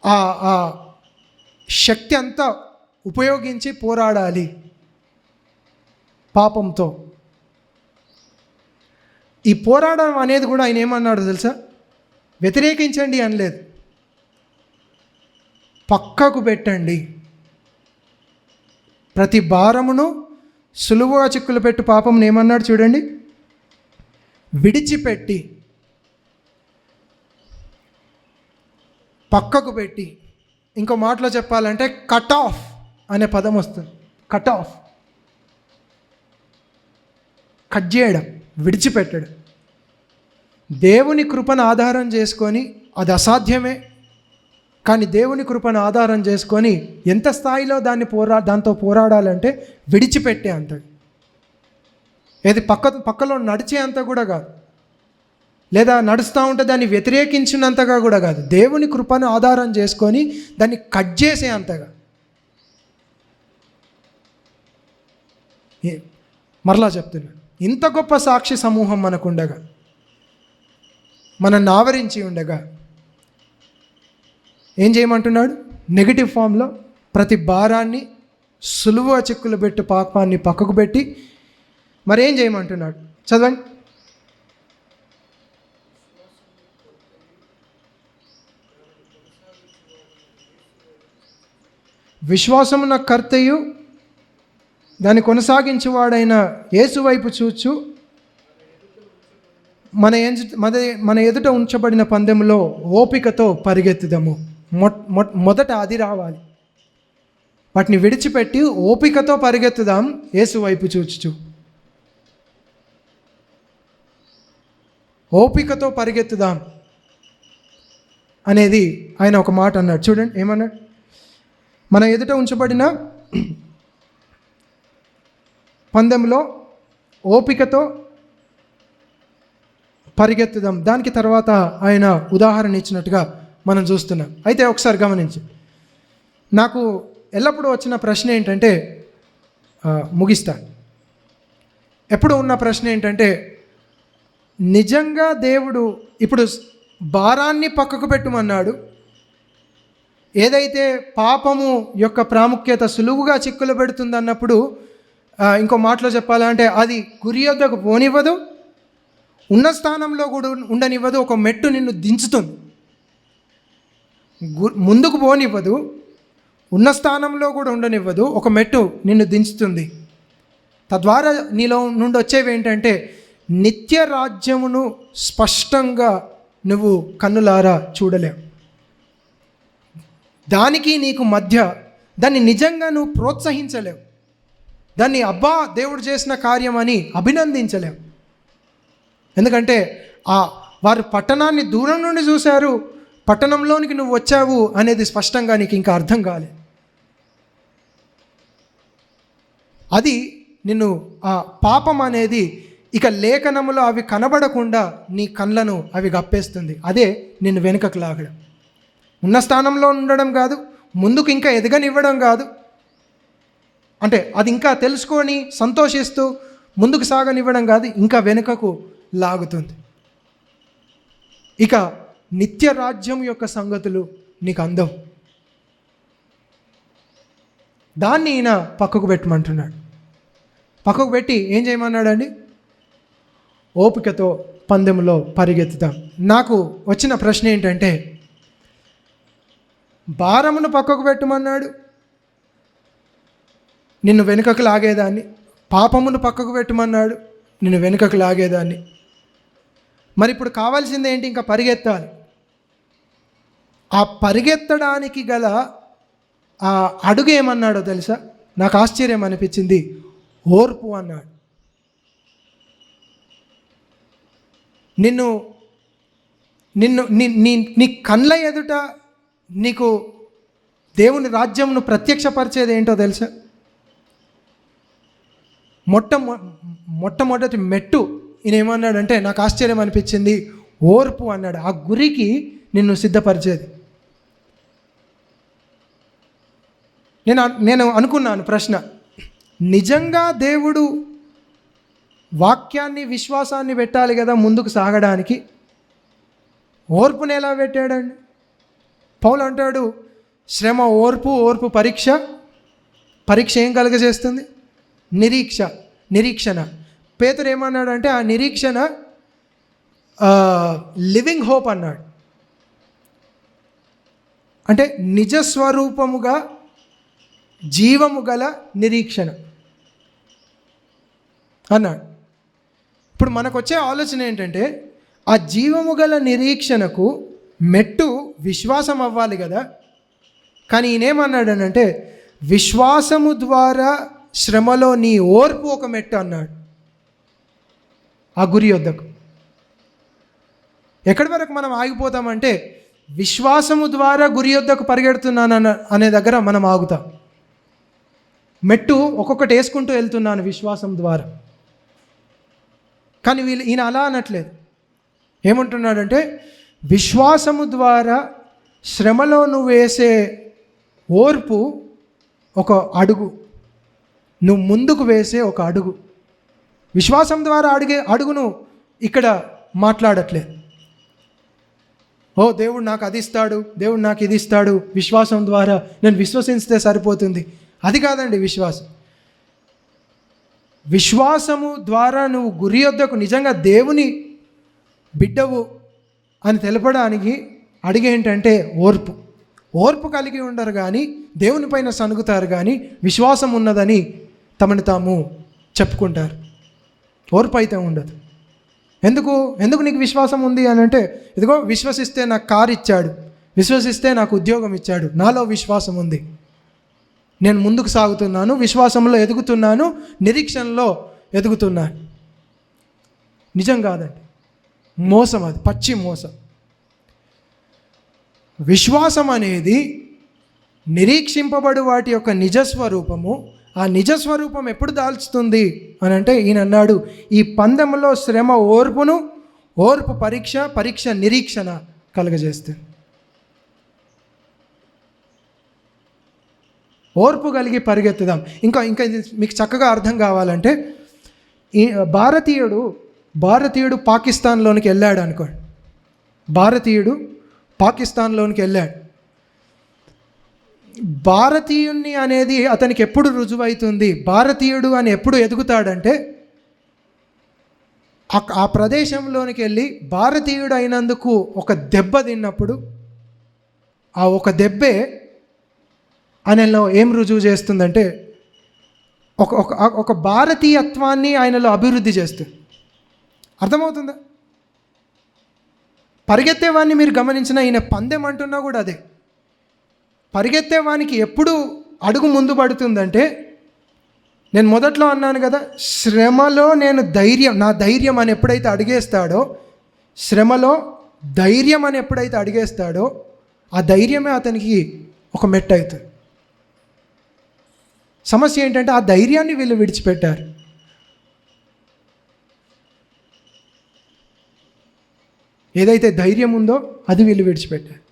ఆ శక్తి అంతా ఉపయోగించి పోరాడాలి పాపంతో. ఈ పోరాడడం అనేది కూడా ఆయన ఏమన్నాడు తెలుసా? వ్యతిరేకించండి అనలేదు, పక్కకు పెట్టండి. ప్రతి భారమును సులువుగా చిక్కులు పెట్టు పాపం ఏమన్నాడు చూడండి, విడిచిపెట్టి పక్కకు పెట్టి. ఇంకో మాటలో చెప్పాలంటే కట్ ఆఫ్ అనే పదం వస్తుంది. కట్ ఆఫ్, కట్ చేయడం, విడిచిపెట్టడం. దేవుని కృపను ఆధారం చేసుకొని, అది అసాధ్యమే కానీ దేవుని కృపను ఆధారం చేసుకొని ఎంత స్థాయిలో దాంతో పోరాడాలంటే విడిచిపెట్టే అంతది. ఏది పక్కలో నడిచే అంత కూడా కాదు, లేదా నడుస్తూ ఉంటే దాన్ని వ్యతిరేకించినంతగా కూడా కాదు, దేవుని కృపను ఆధారం చేసుకొని దాన్ని కట్ చేసే అంతగా. మరలా చెప్తున్నాను, ఇంత గొప్ప సాక్షి సమూహం మనకుండగా, మనల్ని ఆవరించి ఉండగా ఏం చేయమంటున్నాడు? నెగిటివ్ ఫామ్లో ప్రతి భారాన్ని సులువుగా చిక్కులు పెట్టు పాపాన్ని పక్కకు పెట్టి మరి ఏం చేయమంటున్నాడు? చదవండి. విశ్వాసమున కర్తయు దాన్ని కొనసాగించేవాడైన యేసు వైపు చూచు మన ఎదుట ఉంచబడిన పందెంలో ఓపికతో పరిగెత్తుదాము. మొదట అది రావాలి. వాటిని విడిచిపెట్టి ఓపికతో పరిగెత్తుదాం యేసు వైపు చూచుచు. ఓపికతో పరిగెత్తుదాం అనేది ఆయన ఒక మాట అన్నాడు. చూడండి ఏమన్నాడు? మన ఎదుట ఉంచబడిన పందెంలో ఓపికతో పరిగెత్తుదాం. దానికి తర్వాత ఆయన ఉదాహరణ ఇచ్చినట్టుగా మనం చూస్తున్నాం. అయితే ఒకసారి గమనించి, నాకు ఎల్లప్పుడూ వచ్చిన ప్రశ్న ఏంటంటే, ముగిస్తా, ఎప్పుడు ఉన్న ప్రశ్న ఏంటంటే, నిజంగా దేవుడు ఇప్పుడు భారాన్ని పక్కకు పెట్టమన్నాడు, ఏదైతే పాపము యొక్క ప్రాముఖ్యత సులువుగా చిక్కులు పెడుతుందన్నప్పుడు, ఇంకో మాటలో చెప్పాలంటే అది గురి యొద్దకు పోనివ్వదు, ఉన్న స్థానంలో కూడా ఉండనివ్వదు, ఒక మెట్టు నిన్ను దించుతుంది. ముందుకు పోనివ్వదు, ఉన్న స్థానంలో కూడా ఉండనివ్వదు, ఒక మెట్టు నిన్ను దించుతుంది. తద్వారా నీలో నుండి వచ్చేవి ఏంటంటే నిత్య రాజ్యమును స్పష్టంగా నువ్వు కన్నులారా చూడలేవు. దానికి నీకు మధ్య దాన్ని నిజంగా నువ్వు ప్రోత్సహించలేవు, దాన్ని అబ్బా దేవుడు చేసిన కార్యం అని అభినందించలేవు. ఎందుకంటే వారు పట్టణాన్ని దూరం నుండి చూశారు, పట్టణంలోనికి నువ్వు వచ్చావు అనేది స్పష్టంగా నీకు ఇంకా అర్థం కాలేదు. అది నిన్ను ఆ పాపం అనేది ఇక లేఖనములో అవి కనబడకుండా నీ కళ్ళను అవి గప్పేస్తుంది. అదే నిన్ను వెనుకకు లాగడం, ఉన్న స్థానంలో ఉండడం కాదు, ముందుకు ఇంకా ఎదగనివ్వడం కాదు, అంటే అది ఇంకా తెలుసుకొని సంతోషిస్తూ ముందుకు సాగనివ్వడం కాదు, ఇంకా వెనుకకు లాగుతుంది. ఇక నిత్య రాజ్యం యొక్క సంగతులు నీకు అందం. దాన్ని ఈయన పక్కకు పెట్టమంటున్నాడు. పక్కకు పెట్టి ఏం చేయమన్నాడండి? ఓపికతో పందెంలో పరిగెత్తుతాం. నాకు వచ్చిన ప్రశ్న ఏంటంటే, భారమును పక్కకు పెట్టమన్నాడు, నిన్ను వెనుకకు లాగేదాన్ని. పాపమును పక్కకు పెట్టమన్నాడు, నిన్ను వెనుకకు లాగేదాన్ని. మరి ఇప్పుడు కావాల్సింది ఏంటి? ఇంకా పరిగెత్తాలి. ఆ పరిగెత్తడానికి గల ఆ అడుగు ఏమన్నాడో తెలుసా? నాకు ఆశ్చర్యం అనిపించింది. ఓర్పు అన్నాడు. నిన్ను నీ కళ్ళ ఎదుట నీకు దేవుని రాజ్యంను ప్రత్యక్షపరిచేది ఏంటో తెలుసా? మొట్టమొదటి మెట్టు ఈయన ఏమన్నాడంటే, నాకు ఆశ్చర్యం అనిపించింది, ఓర్పు అన్నాడు. ఆ గురికి నిన్ను సిద్ధపరిచేది. నేను అనుకున్నాను ప్రశ్న, నిజంగా దేవుడు వాక్యాన్ని, విశ్వాసాన్ని పెట్టాలి కదా ముందుకు సాగడానికి. ఓర్పుని ఎలా పెట్టాడండి? పౌలు అంటాడు, శ్రమ ఓర్పు, ఓర్పు పరీక్ష, పరీక్ష ఏం కలుగజేస్తుంది? నిరీక్షణ. పేతురు ఏమన్నాడంటే ఆ నిరీక్షణ లివింగ్ హోప్ అన్నాడు. అంటే నిజస్వరూపముగా జీవము గల నిరీక్షణ అన్నాడు. ఇప్పుడు మనకు వచ్చే ఆలోచన ఏంటంటే ఆ జీవము గల నిరీక్షణకు మెట్టు విశ్వాసం అవ్వాలి కదా. కానీ ఈయనేమన్నాడనంటే విశ్వాసము ద్వారా శ్రమలో నీ ఓర్పు ఒక మెట్టు అన్నాడు. ఆ గురి వద్దకు ఎక్కడి వరకు మనం ఆగిపోతామంటే విశ్వాసము ద్వారా గురి వద్దకు పరిగెడుతున్నాను అనే దగ్గర మనం ఆగుతాం. మెట్టు ఒక్కొక్కటి వేసుకుంటూ వెళ్తున్నాను విశ్వాసం ద్వారా. కానీ ఈయన అలా అనట్లేదు. ఏమంటున్నాడంటే విశ్వాసము ద్వారా శ్రమలో నువ్వు వేసే ఓర్పు ఒక అడుగు, నువ్వు ముందుకు వేసే ఒక అడుగు. విశ్వాసం ద్వారా అడుగును ఇక్కడ మాట్లాడట్లేదు. ఓ దేవుడు నాకు అది ఇస్తాడు, దేవుడు నాకు ఇది ఇస్తాడు, విశ్వాసం ద్వారా నేను విశ్వసిస్తే సరిపోతుంది, అది కాదండి విశ్వాసం. విశ్వాసము ద్వారా నువ్వు గురి వద్దకు నిజంగా దేవుని బిడ్డవు అని తెలపడానికి అడిగేంటంటే ఓర్పు కలిగి ఉండరు కానీ దేవుని పైన సనుగుతారు కానీ విశ్వాసం ఉన్నదని తమను తాము చెప్పుకుంటారు. ఓర్పు అయితే ఉండదు. ఎందుకు నీకు విశ్వాసం ఉంది అని అంటే, ఇదిగో విశ్వసిస్తే నాకు కారు ఇచ్చాడు, విశ్వసిస్తే నాకు ఉద్యోగం ఇచ్చాడు, నాలో విశ్వాసం ఉంది, నేను ముందుకు సాగుతున్నాను, విశ్వాసంలో ఎదుగుతున్నాను, నిరీక్షణలో ఎదుగుతున్నాను. నిజం కాదండి, మోసం, అది పచ్చి మోసం. విశ్వాసం అనేది నిరీక్షింపబడు వాటి యొక్క నిజస్వరూపము. ఆ నిజస్వరూపం ఎప్పుడు దాల్చుతుంది అని అంటే ఈయన అన్నాడు, ఈ పందెంలో శ్రమ ఓర్పును, ఓర్పు పరీక్ష నిరీక్షణ కలుగజేస్తుంది. ఓర్పు కలిగి పరిగెత్తుదాం. ఇంకా ఇది మీకు చక్కగా అర్థం కావాలంటే, ఈ భారతీయుడు పాకిస్తాన్లోనికి వెళ్ళాడు అనుకోండి. భారతీయుడు పాకిస్తాన్లోనికి వెళ్ళాడు. భారతీయుణ్ణి అనేది అతనికి ఎప్పుడు రుజువవుతుంది, భారతీయుడు అని ఎప్పుడు ఎదుగుతాడంటే ఆ ప్రదేశంలోనికి వెళ్ళి భారతీయుడు అయినందుకు ఒక దెబ్బ తిన్నప్పుడు, ఆ ఒక దెబ్బే ఆయనలో ఏం రుజువు చేస్తుందంటే ఒక భారతీయత్వాన్ని ఆయనలో అభివృద్ధి చేస్తుంది. అర్థమవుతుందా? పరిగెత్తేవాడిని మీరు గమనించిన, ఈయన పందెం అంటున్నా కూడా అదే. పరిగెత్తేవానికి ఎప్పుడు అడుగు ముందు పడుతుందంటే, నేను మొదట్లో అన్నాను కదా, శ్రమలో నేను నా ధైర్యం అని ఎప్పుడైతే అడిగేస్తాడో, శ్రమలో ధైర్యం అని ఎప్పుడైతే అడిగేస్తాడో ఆ ధైర్యమే అతనికి ఒక మెట్టు అవుతుంది. సమస్య ఏంటంటే ఆ ధైర్యాన్ని వీళ్ళు విడిచిపెట్టారు. ఏదైతే ధైర్యం ఉందో అది వీళ్ళు విడిచిపెట్టారు.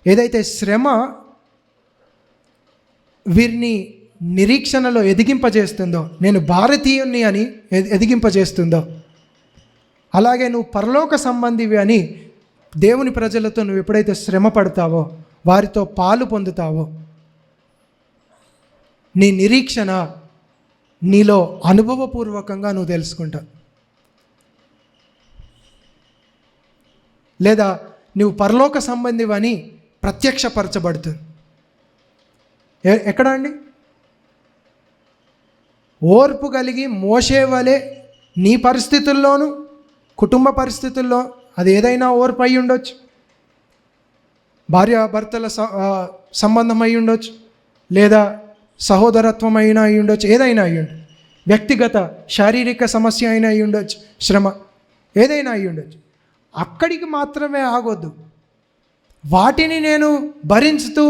ఏదైతే శ్రమ వీరిని నిరీక్షణలో ఎదిగింపజేస్తుందో, నేను భారతీయుణ్ణి అని ఎదిగింపజేస్తుందో, అలాగే నువ్వు పరలోక సంబంధివి అని దేవుని ప్రజలతో నువ్వు ఎప్పుడైతే శ్రమ పడతావో, వారితో పాలు పొందుతావో, నీ నిరీక్షణ నీలో అనుభవపూర్వకంగా నువ్వు తెలుసుకుంటావు. లేదా నువ్వు పరలోక సంబంధివని ప్రత్యక్షపరచబడుతుంది. ఎక్కడ అండి? ఓర్పు కలిగి మోషే వలె నీ పరిస్థితుల్లోనూ, కుటుంబ పరిస్థితుల్లో అది ఏదైనా ఓర్పు అయి ఉండొచ్చు, భార్యాభర్తల సంబంధం అయి ఉండొచ్చు, లేదా సహోదరత్వం అయినా అయి ఉండొచ్చు, ఏదైనా అయి ఉండొచ్చు, వ్యక్తిగత శారీరక సమస్య అయినా అయి ఉండొచ్చు, శ్రమ ఏదైనా అయి ఉండొచ్చు. అక్కడికి మాత్రమే ఆగొద్దు. వాటిని నేను భరించుతూ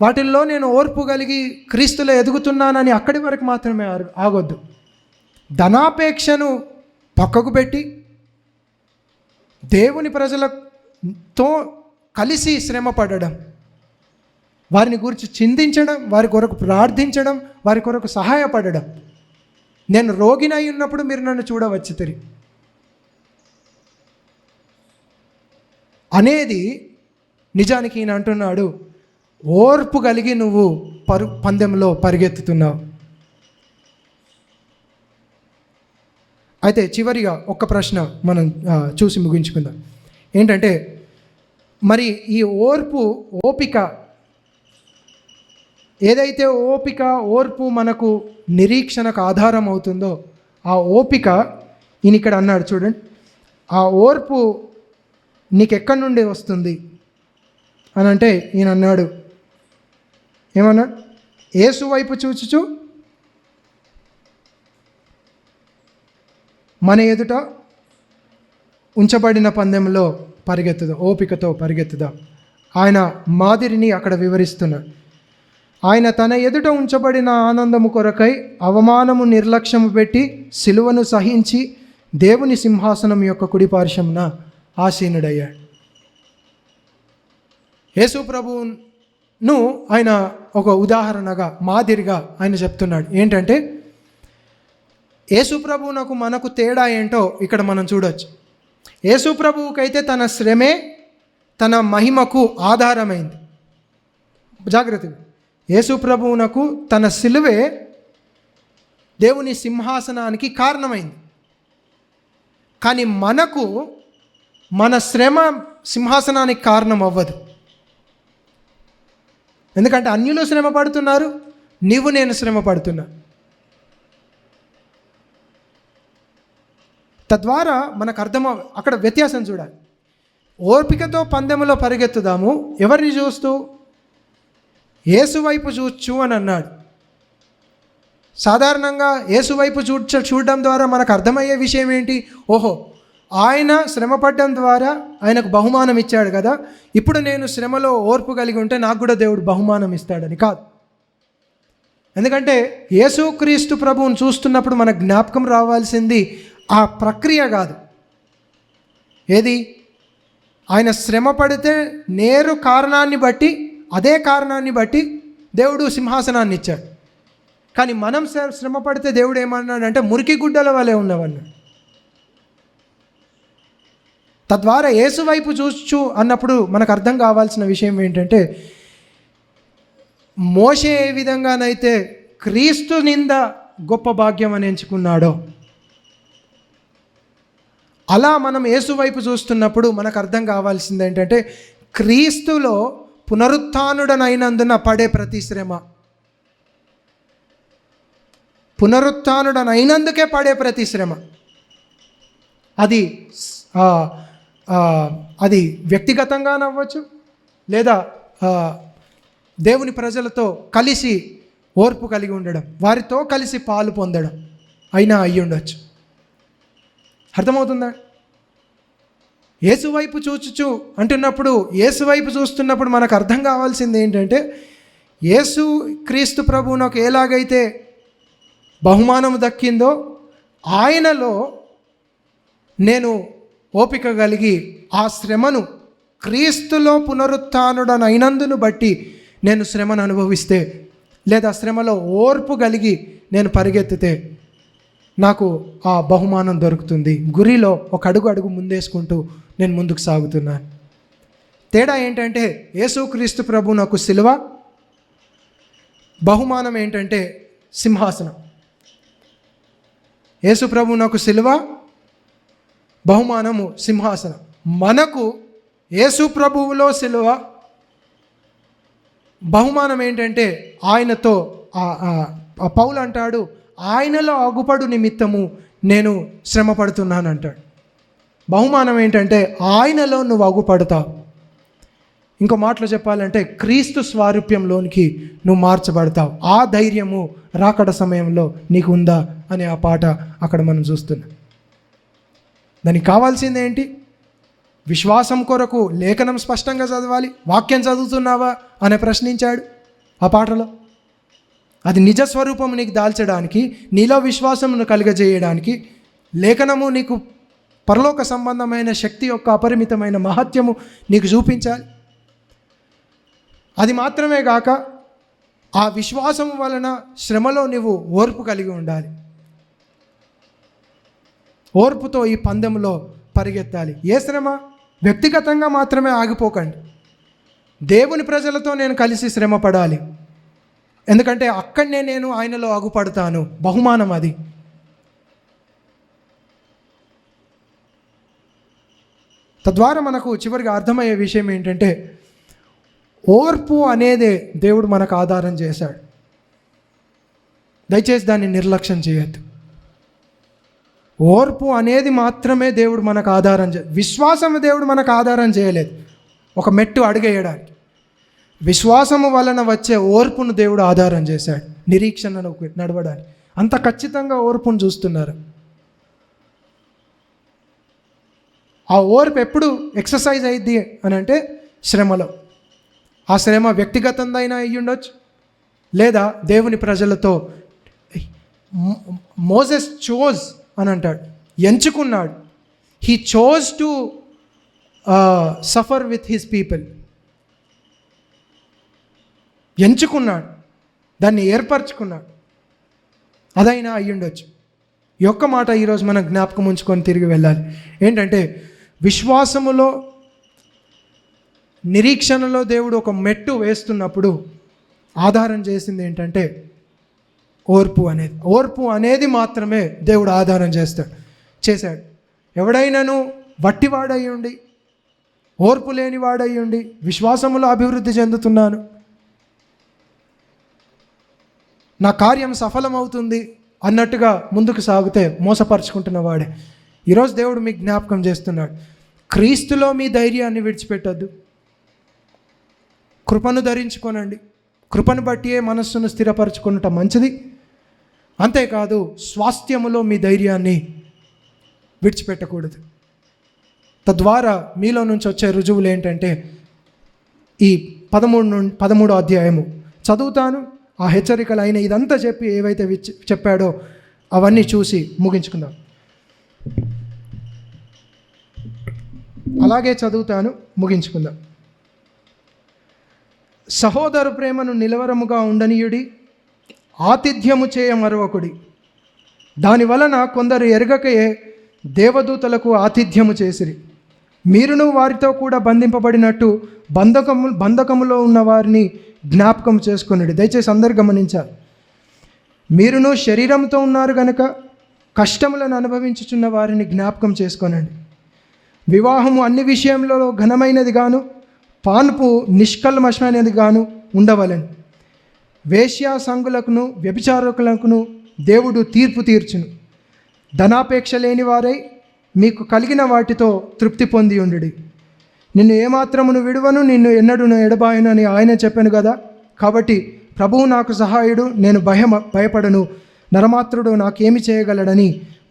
వాటిల్లో నేను ఓర్పు కలిగి క్రీస్తులో ఎదుగుతున్నానని అక్కడి వరకు మాత్రమే ఆగొద్దు. ధనాపేక్షను పక్కకు పెట్టి దేవుని ప్రజలతో కలిసి శ్రమ పడడం, వారిని గురించి చింతించడం, వారి కొరకు ప్రార్థించడం, వారి కొరకు సహాయపడడం, నేను రోగినై ఉన్నప్పుడు మీరు నన్ను చూడవచ్చితిరి అనేది నిజానికి ఈయన అంటున్నాడు, ఓర్పు కలిగి నువ్వు పందెంలో పరిగెత్తుతున్నావు. అయితే చివరిగా ఒక్క ప్రశ్న మనం చూసి ముగించుకుందాం. ఏంటంటే, మరి ఈ ఓపిక ఏదైతే ఓర్పు మనకు నిరీక్షణకు ఆధారం అవుతుందో, ఆ ఓపిక ఈయన ఇక్కడ అన్నాడు చూడండి. ఆ ఓర్పు నీకెక్కడి నుండి వస్తుంది అని అంటే ఈయన అన్నాడు, ఏమన్నాడు? యేసు వైపు చూచుచు మన ఎదుట ఉంచబడిన పందెంలో పరిగెత్తుదా, ఓపికతో పరిగెత్తుదా. ఆయన మాదిరిని అక్కడ వివరిస్తున్నాడు. ఆయన తన ఎదుట ఉంచబడిన ఆనందము కొరకై అవమానము నిర్లక్ష్యము పెట్టి సిలువను సహించి దేవుని సింహాసనం యొక్క కుడిపార్శ్వమున ఆసీనుడయ్యాడు. యేసు ప్రభువును ఆయన ఒక ఉదాహరణగా, మాదిరిగా ఆయన చెప్తున్నాడు. ఏంటంటే, యేసు ప్రభువునకు మనకు తేడా ఏంటో ఇక్కడ మనం చూడవచ్చు. యేసు ప్రభువుకైతే తన శ్రమే తన మహిమకు ఆధారమైంది. జాగ్రత్తగా, యేసు ప్రభువునకు తన సిలువే దేవుని సింహాసనానికి కారణమైంది. కానీ మనకు మన శ్రమ సింహాసనానికి కారణం అవ్వదు. ఎందుకంటే అన్యులు శ్రమ పడుతున్నారు, నేను శ్రమ పడుతున్నా. తద్వారా మనకు అక్కడ వ్యత్యాసం చూడాలి. ఓపికతో పందెములో పరిగెత్తుదాము, ఎవరిని చూస్తూ? యేసు వైపు చూచు అని అన్నాడు. సాధారణంగా యేసు వైపు చూడడం ద్వారా మనకు అర్థమయ్యే విషయం ఏంటి? ఓహో, ఆయన శ్రమపడడం ద్వారా ఆయనకు బహుమానం ఇచ్చాడు కదా, ఇప్పుడు నేను శ్రమలో ఓర్పు కలిగి ఉంటే నాకు కూడా దేవుడు బహుమానం ఇస్తాడని కాదు. ఎందుకంటే యేసుక్రీస్తు ప్రభువుని చూస్తున్నప్పుడు మనకు జ్ఞాపకం రావాల్సింది ఆ ప్రక్రియ కాదు. ఏది? ఆయన శ్రమ పడితే నేరు అదే కారణాన్ని బట్టి దేవుడు సింహాసనాన్ని ఇచ్చాడు. కానీ మనం శ్రమ పడితే దేవుడు ఏమన్నాడంటే మురికి గుడ్డల వలె ఉన్నవన్నాడు. తద్వారా యేసు వైపు చూచు అన్నప్పుడు మనకు అర్థం కావాల్సిన విషయం ఏంటంటే, మోషే ఏ విధంగానైతే క్రీస్తు నింద గొప్ప భాగ్యం అని ఎంచుకున్నాడో, అలా మనం యేసు వైపు చూస్తున్నప్పుడు మనకు అర్థం కావాల్సింది ఏంటంటే, క్రీస్తులో పునరుత్థానుడనైనందున పడే ప్రతి శ్రమ, పునరుత్థానుడనైనందుకే పడే ప్రతి శ్రమ, అది వ్యక్తిగతంగా నవ్వచ్చు, లేదా దేవుని ప్రజలతో కలిసి ఓర్పు కలిగి ఉండడం, వారితో కలిసి పాలు పొందడం అయినా అయ్యి ఉండొచ్చు. అర్థమవుతుందా? యేసు వైపు చూచుచు అంటున్నప్పుడు, యేసు వైపు చూస్తున్నప్పుడు మనకు అర్థం కావాల్సింది ఏంటంటే, యేసు క్రీస్తు ప్రభువునకు ఎలాగైతే బహుమానం దక్కిందో, ఆయనలో నేను ఓపిక కలిగి ఆ శ్రమను, క్రీస్తులో పునరుత్థానుడనైనందును బట్టి నేను శ్రమను అనుభవిస్తే, లేదా శ్రమలో ఓర్పు కలిగి నేను పరిగెత్తితే నాకు ఆ బహుమానం దొరుకుతుంది. గురిలో ఒక అడుగు ముందేసుకుంటూ నేను ముందుకు సాగుతున్నాను. తేడా ఏంటంటే, యేసుక్రీస్తు ప్రభు నాకు సిలువ, బహుమానం ఏంటంటే సింహాసనం. యేసు ప్రభు నాకు సిలువ, బహుమానము సింహాసనం. మనకు యేసు ప్రభువులో సిలువ, బహుమానం ఏంటంటే ఆయనతో పౌలు అంటాడు, ఆయనలో అగుపడు నిమిత్తము నేను శ్రమ పడుతున్నాను అంటాడు. బహుమానం ఏంటంటే ఆయనలో నువ్వు అగుపడతావు. ఇంకో మాటలో చెప్పాలంటే క్రీస్తు స్వారూప్యంలోనికి నువ్వు మార్చబడతావు. ఆ ధైర్యము రాకడ సమయంలో నీకు ఉందా అనే ఆ పాట అక్కడ మనం చూస్తున్నాం. దానికి కావాల్సింది ఏంటి? విశ్వాసం కొరకు లేఖనం స్పష్టంగా చదవాలి. వాక్యం చదువుతున్నావా అని ప్రశ్నించాడు ఆ పాటలో. అది నిజస్వరూపము నీకు దాల్చడానికి, నీలో విశ్వాసమును కలుగజేయడానికి, లేఖనము నీకు పరలోక సంబంధమైన శక్తి యొక్క అపరిమితమైన మహత్యము నీకు చూపించాలి. అది మాత్రమే కాక ఆ విశ్వాసం వలన శ్రమలో నువ్వు ఓర్పు కలిగి ఉండాలి. ఓర్పుతో ఈ పందెంలో పరిగెత్తాలి. ఏ శ్రమ వ్యక్తిగతంగా మాత్రమే ఆగిపోకండి. దేవుని ప్రజలతో నేను కలిసి శ్రమ పడాలి. ఎందుకంటే అక్కడనే నేను ఆయనలో అగుపడతాను. బహుమానం అది. తద్వారా మనకు చివరిగా అర్థమయ్యే విషయం ఏంటంటే, ఓర్పు అనేదే దేవుడు మనకు ఆధారం చేశాడు. దయచేసి దాన్ని నిర్లక్ష్యం చేయొద్దు. ఓర్పు అనేది మాత్రమే దేవుడు మనకు ఆధారం విశ్వాసము దేవుడు మనకు ఆధారం చేయలేదు ఒక మెట్టు అడుగేయడానికి. విశ్వాసము వలన వచ్చే ఓర్పును దేవుడు ఆధారం చేశాడు నిరీక్షణను నడవడానికి. అంత ఖచ్చితంగా ఓర్పును చూస్తున్నారు. ఆ ఓర్పు ఎప్పుడు ఎక్సర్సైజ్ అయ్యిద్ది అని అంటే శ్రమలో. ఆ శ్రమ వ్యక్తిగతందైనా అయ్యి ఉండొచ్చు, లేదా దేవుని ప్రజలతో. మోసెస్ చోజ్ అని అంటాడు, ఎంచుకున్నాడు. He chose to suffer with his people. ఎంచుకున్నాడు, దాన్ని ఏర్పరచుకున్నాడు. అదైనా అయ్యి ఉండొచ్చు. ఈ ఒక్క మాట ఈరోజు మనం జ్ఞాపకం ఉంచుకొని తిరిగి వెళ్ళాలి. ఏంటంటే విశ్వాసములో, నిరీక్షణలో దేవుడు ఒక మెట్టు వేస్తున్నప్పుడు ఆధారం చేసింది ఏంటంటే ఓర్పు అనేది మాత్రమే దేవుడు ఆధారం చేశాడు. ఎవడైనాను వట్టివాడై ఉండి, ఓర్పు లేనివాడై ఉండి, విశ్వాసములో అభివృద్ధి చెందుతున్నాను, నా కార్యం సఫలమవుతుంది అన్నట్టుగా ముందుకు సాగితే మోసపరుచుకుంటున్న వాడే. ఈరోజు దేవుడు మీకు జ్ఞాపకం చేస్తున్నాడు, క్రీస్తులో మీ ధైర్యాన్ని విడిచిపెట్టద్దు. కృపను ధరించుకోనండి. కృపను బట్టియే మనస్సును స్థిరపరచుకునటం మంచిది. అంతేకాదు స్వాస్థ్యములో మీ ధైర్యాన్ని విడిచిపెట్టకూడదు. తద్వారా మీలో నుంచి వచ్చే రుజువులు ఏంటంటే, ఈ 13వ అధ్యాయము చదువుతాను. ఆ హెచ్చరికలు అయిన ఇదంతా చెప్పి ఏవైతే చెప్పాడో అవన్నీ చూసి ముగించుకుందాం. అలాగే చదువుతాను, ముగించుకుందాం. సహోదర ప్రేమను నిలవరముగా ఉండనీయుడి, ఆతిథ్యము చేయ మరొకడి. దానివలన కొందరు ఎరగకయే దేవదూతలకు ఆతిథ్యము చేసిరి. మీరును వారితో కూడా బంధింపబడినట్టు బంధకములో ఉన్న వారిని జ్ఞాపకం చేసుకొనుడి. దయచేసి అందరు గమనించాలి. మీరును శరీరంతో ఉన్నారు గనుక కష్టములను అనుభవించుచున్న వారిని జ్ఞాపకం చేసుకోనండి. వివాహము అన్ని విషయంలో ఘనమైనది గాను, పాన్పు నిష్కల్మషమైనది గాను ఉండవలని. వేశ్యా సంగులకును వ్యభిచారకులకును దేవుడు తీర్పు తీర్చును. ధనాపేక్ష లేని వారై మీకు కలిగిన వాటితో తృప్తి పొంది ఉండుడి. నిన్ను ఏమాత్రమును విడువను, నిన్ను ఎన్నడూను ఎడబాయను అని ఆయన చెప్పాను కదా. కాబట్టి ప్రభువు నాకు సహాయుడు, నేను భయపడను, నరమాత్రుడు నాకేమి చేయగలడని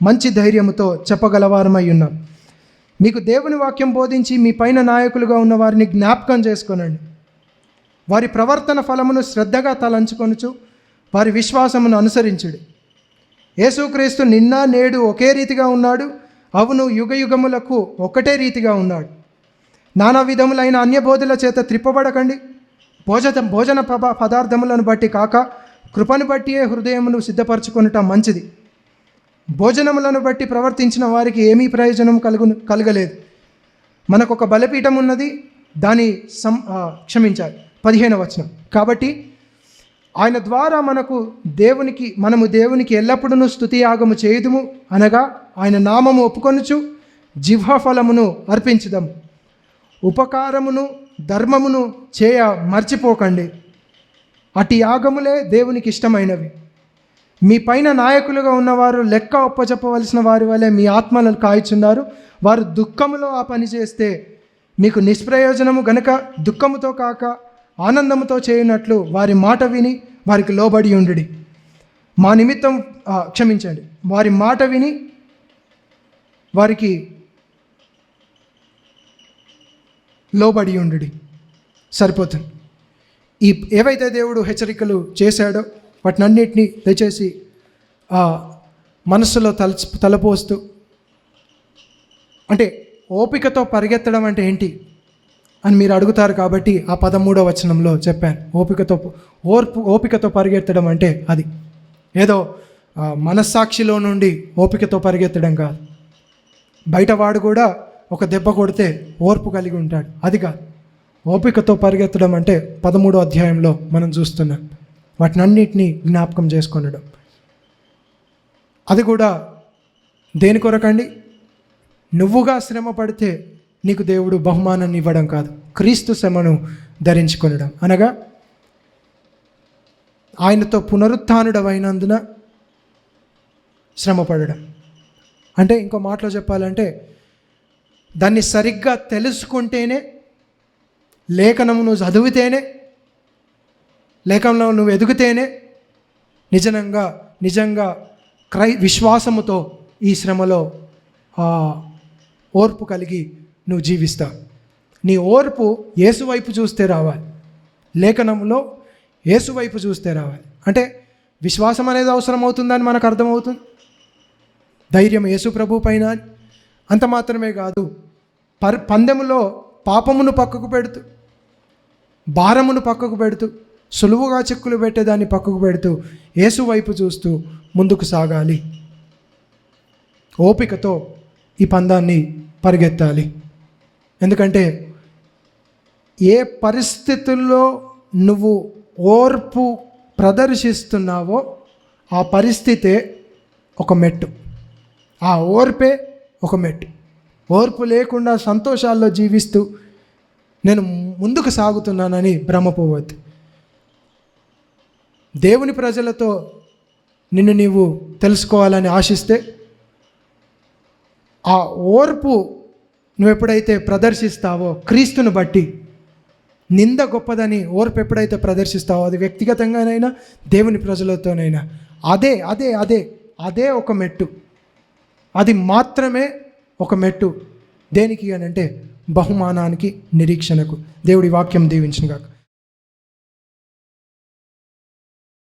మంచి ధైర్యముతో చెప్పగలవారమై ఉన్నాం. మీకు దేవుని వాక్యం బోధించి మీ పైన నాయకులుగా ఉన్న వారిని జ్ఞాపకం చేసుకోనండి. వారి ప్రవర్తన ఫలమును శ్రద్ధగా తలంచుకొనుచు వారి విశ్వాసమును అనుసరించుడి. యేసుక్రీస్తు నిన్న నేడు ఒకే రీతిగా ఉన్నాడు. అవును, యుగయుగములకు ఒకటే రీతిగా ఉన్నాడు. నానా విధములైన అన్యబోధుల చేత త్రిప్పబడకండి. భోజన పదార్థములను బట్టి కాక కృపను బట్టియే హృదయమును సిద్ధపరచుకొనటం మంచిది. భోజనములను బట్టి ప్రవర్తించిన వారికి ఏమీ ప్రయోజనం కలగలేదు. మనకు ఒక బలిపీఠం ఉన్నది, దాని క్షమించాలి 15వ వచనం. కాబట్టి ఆయన ద్వారా మనము దేవునికి ఎల్లప్పుడూ స్తుతియాగము చేయుదుము, అనగా ఆయన నామము ఒప్పుకొనుచు జిహ్వాఫలమును అర్పించుదాము. ఉపకారమును ధర్మమును చేయ మర్చిపోకండి. అటు యాగములే దేవునికి ఇష్టమైనవి. మీ పైన నాయకులుగా ఉన్నవారు లెక్క ఒప్పచెప్పవలసిన వారి వలె మీ ఆత్మలను కాయిచున్నారు. వారు దుఃఖములో ఆ పని చేస్తే మీకు నిష్ప్రయోజనము గనుక దుఃఖముతో కాక ఆనందముతో చేయనట్లు వారి మాట విని వారికి లోబడి ఉండుడి. మా నిమిత్తం క్షమించండి, వారి మాట విని వారికి లోబడి ఉండుడి. సరిపోతుంది. ఏవైతే దేవుడు హెచ్చరికలు చేశాడో వాటినన్నిటినీ దయచేసి మనస్సులో తలపోస్తూ, అంటే ఓపికతో పరిగెత్తడం అంటే ఏంటి అని మీరు అడుగుతారు కాబట్టి ఆ 13వ వచనంలో చెప్పాను. ఓపికతో పరిగెత్తడం అంటే అది ఏదో మనస్సాక్షిలో నుండి ఓపికతో పరిగెత్తడం కాదు. బయటవాడు కూడా ఒక దెబ్బ కొడితే ఓర్పు కలిగి ఉంటాడు. అది కాదు, ఓపికతో పరిగెత్తడం అంటే 13వ అధ్యాయంలో మనం చూస్తున్నాం. వాటినన్నిటినీ జ్ఞాపకం చేసుకొనడం. అది కూడా దేని కొరకండి? నువ్వుగా శ్రమ పడితే నీకు దేవుడు బహుమానాన్ని ఇవ్వడం కాదు, క్రీస్తు శ్రమను ధరించుకొనడం. అనగా ఆయనతో పునరుత్థానుడవైనందున శ్రమపడడం. అంటే ఇంకో మాటలో చెప్పాలంటే, దాన్ని సరిగ్గా తెలుసుకుంటేనే, లేఖనము నువ్వు చదివితేనే, లేఖనంలో నువ్వు ఎదిగితేనే నిజంగా విశ్వాసముతో ఈ శ్రమలో ఓర్పు కలిగి నువ్వు జీవిస్తావు. నీ ఓర్పు యేసు వైపు చూస్తే రావాలి, లేఖనంలో యేసు వైపు చూస్తే రావాలి. అంటే విశ్వాసం అనేది అవసరం అవుతుందని మనకు అర్థమవుతుంది. ధైర్యం యేసు ప్రభు పైన. అంత మాత్రమే కాదు, పందెములో పాపమును పక్కకు పెడుతూ, భారమును పక్కకు పెడుతూ, సులువుగా చిక్కులు పెట్టేదాన్ని పక్కకు పెడుతూ యేసు వైపు చూస్తూ ముందుకు సాగాలి. ఓపికతో ఈ పందాన్ని పరిగెత్తాలి. ఎందుకంటే ఏ పరిస్థితుల్లో నువ్వు ఓర్పు ప్రదర్శిస్తున్నావో ఆ పరిస్థితే ఒక మెట్టు, ఆ ఓర్పే ఒక మెట్టు. ఓర్పు లేకుండా సంతోషాల్లో జీవిస్తూ నేను ముందుకు సాగుతున్నానని భ్రమపోవద్దు. దేవుని ప్రజలతో నిన్ను నీవు తెలుసుకోవాలని ఆశిస్తే ఆ ఓర్పు నువ్వు ఎప్పుడైతే ప్రదర్శిస్తావో, క్రీస్తుని బట్టి నింద గొప్పదని ఓర్పు ఎప్పుడైతే ప్రదర్శిస్తావో, అది వ్యక్తిగతంగానైనా దేవుని ప్రజలతోనైనా, అదే అదే అదే అదే ఒక మెట్టు. అది మాత్రమే ఒక మెట్టు. దేనికి అని అంటే బహుమానానికి, నిరీక్షణకు. దేవుడి వాక్యం దీవించును గాక.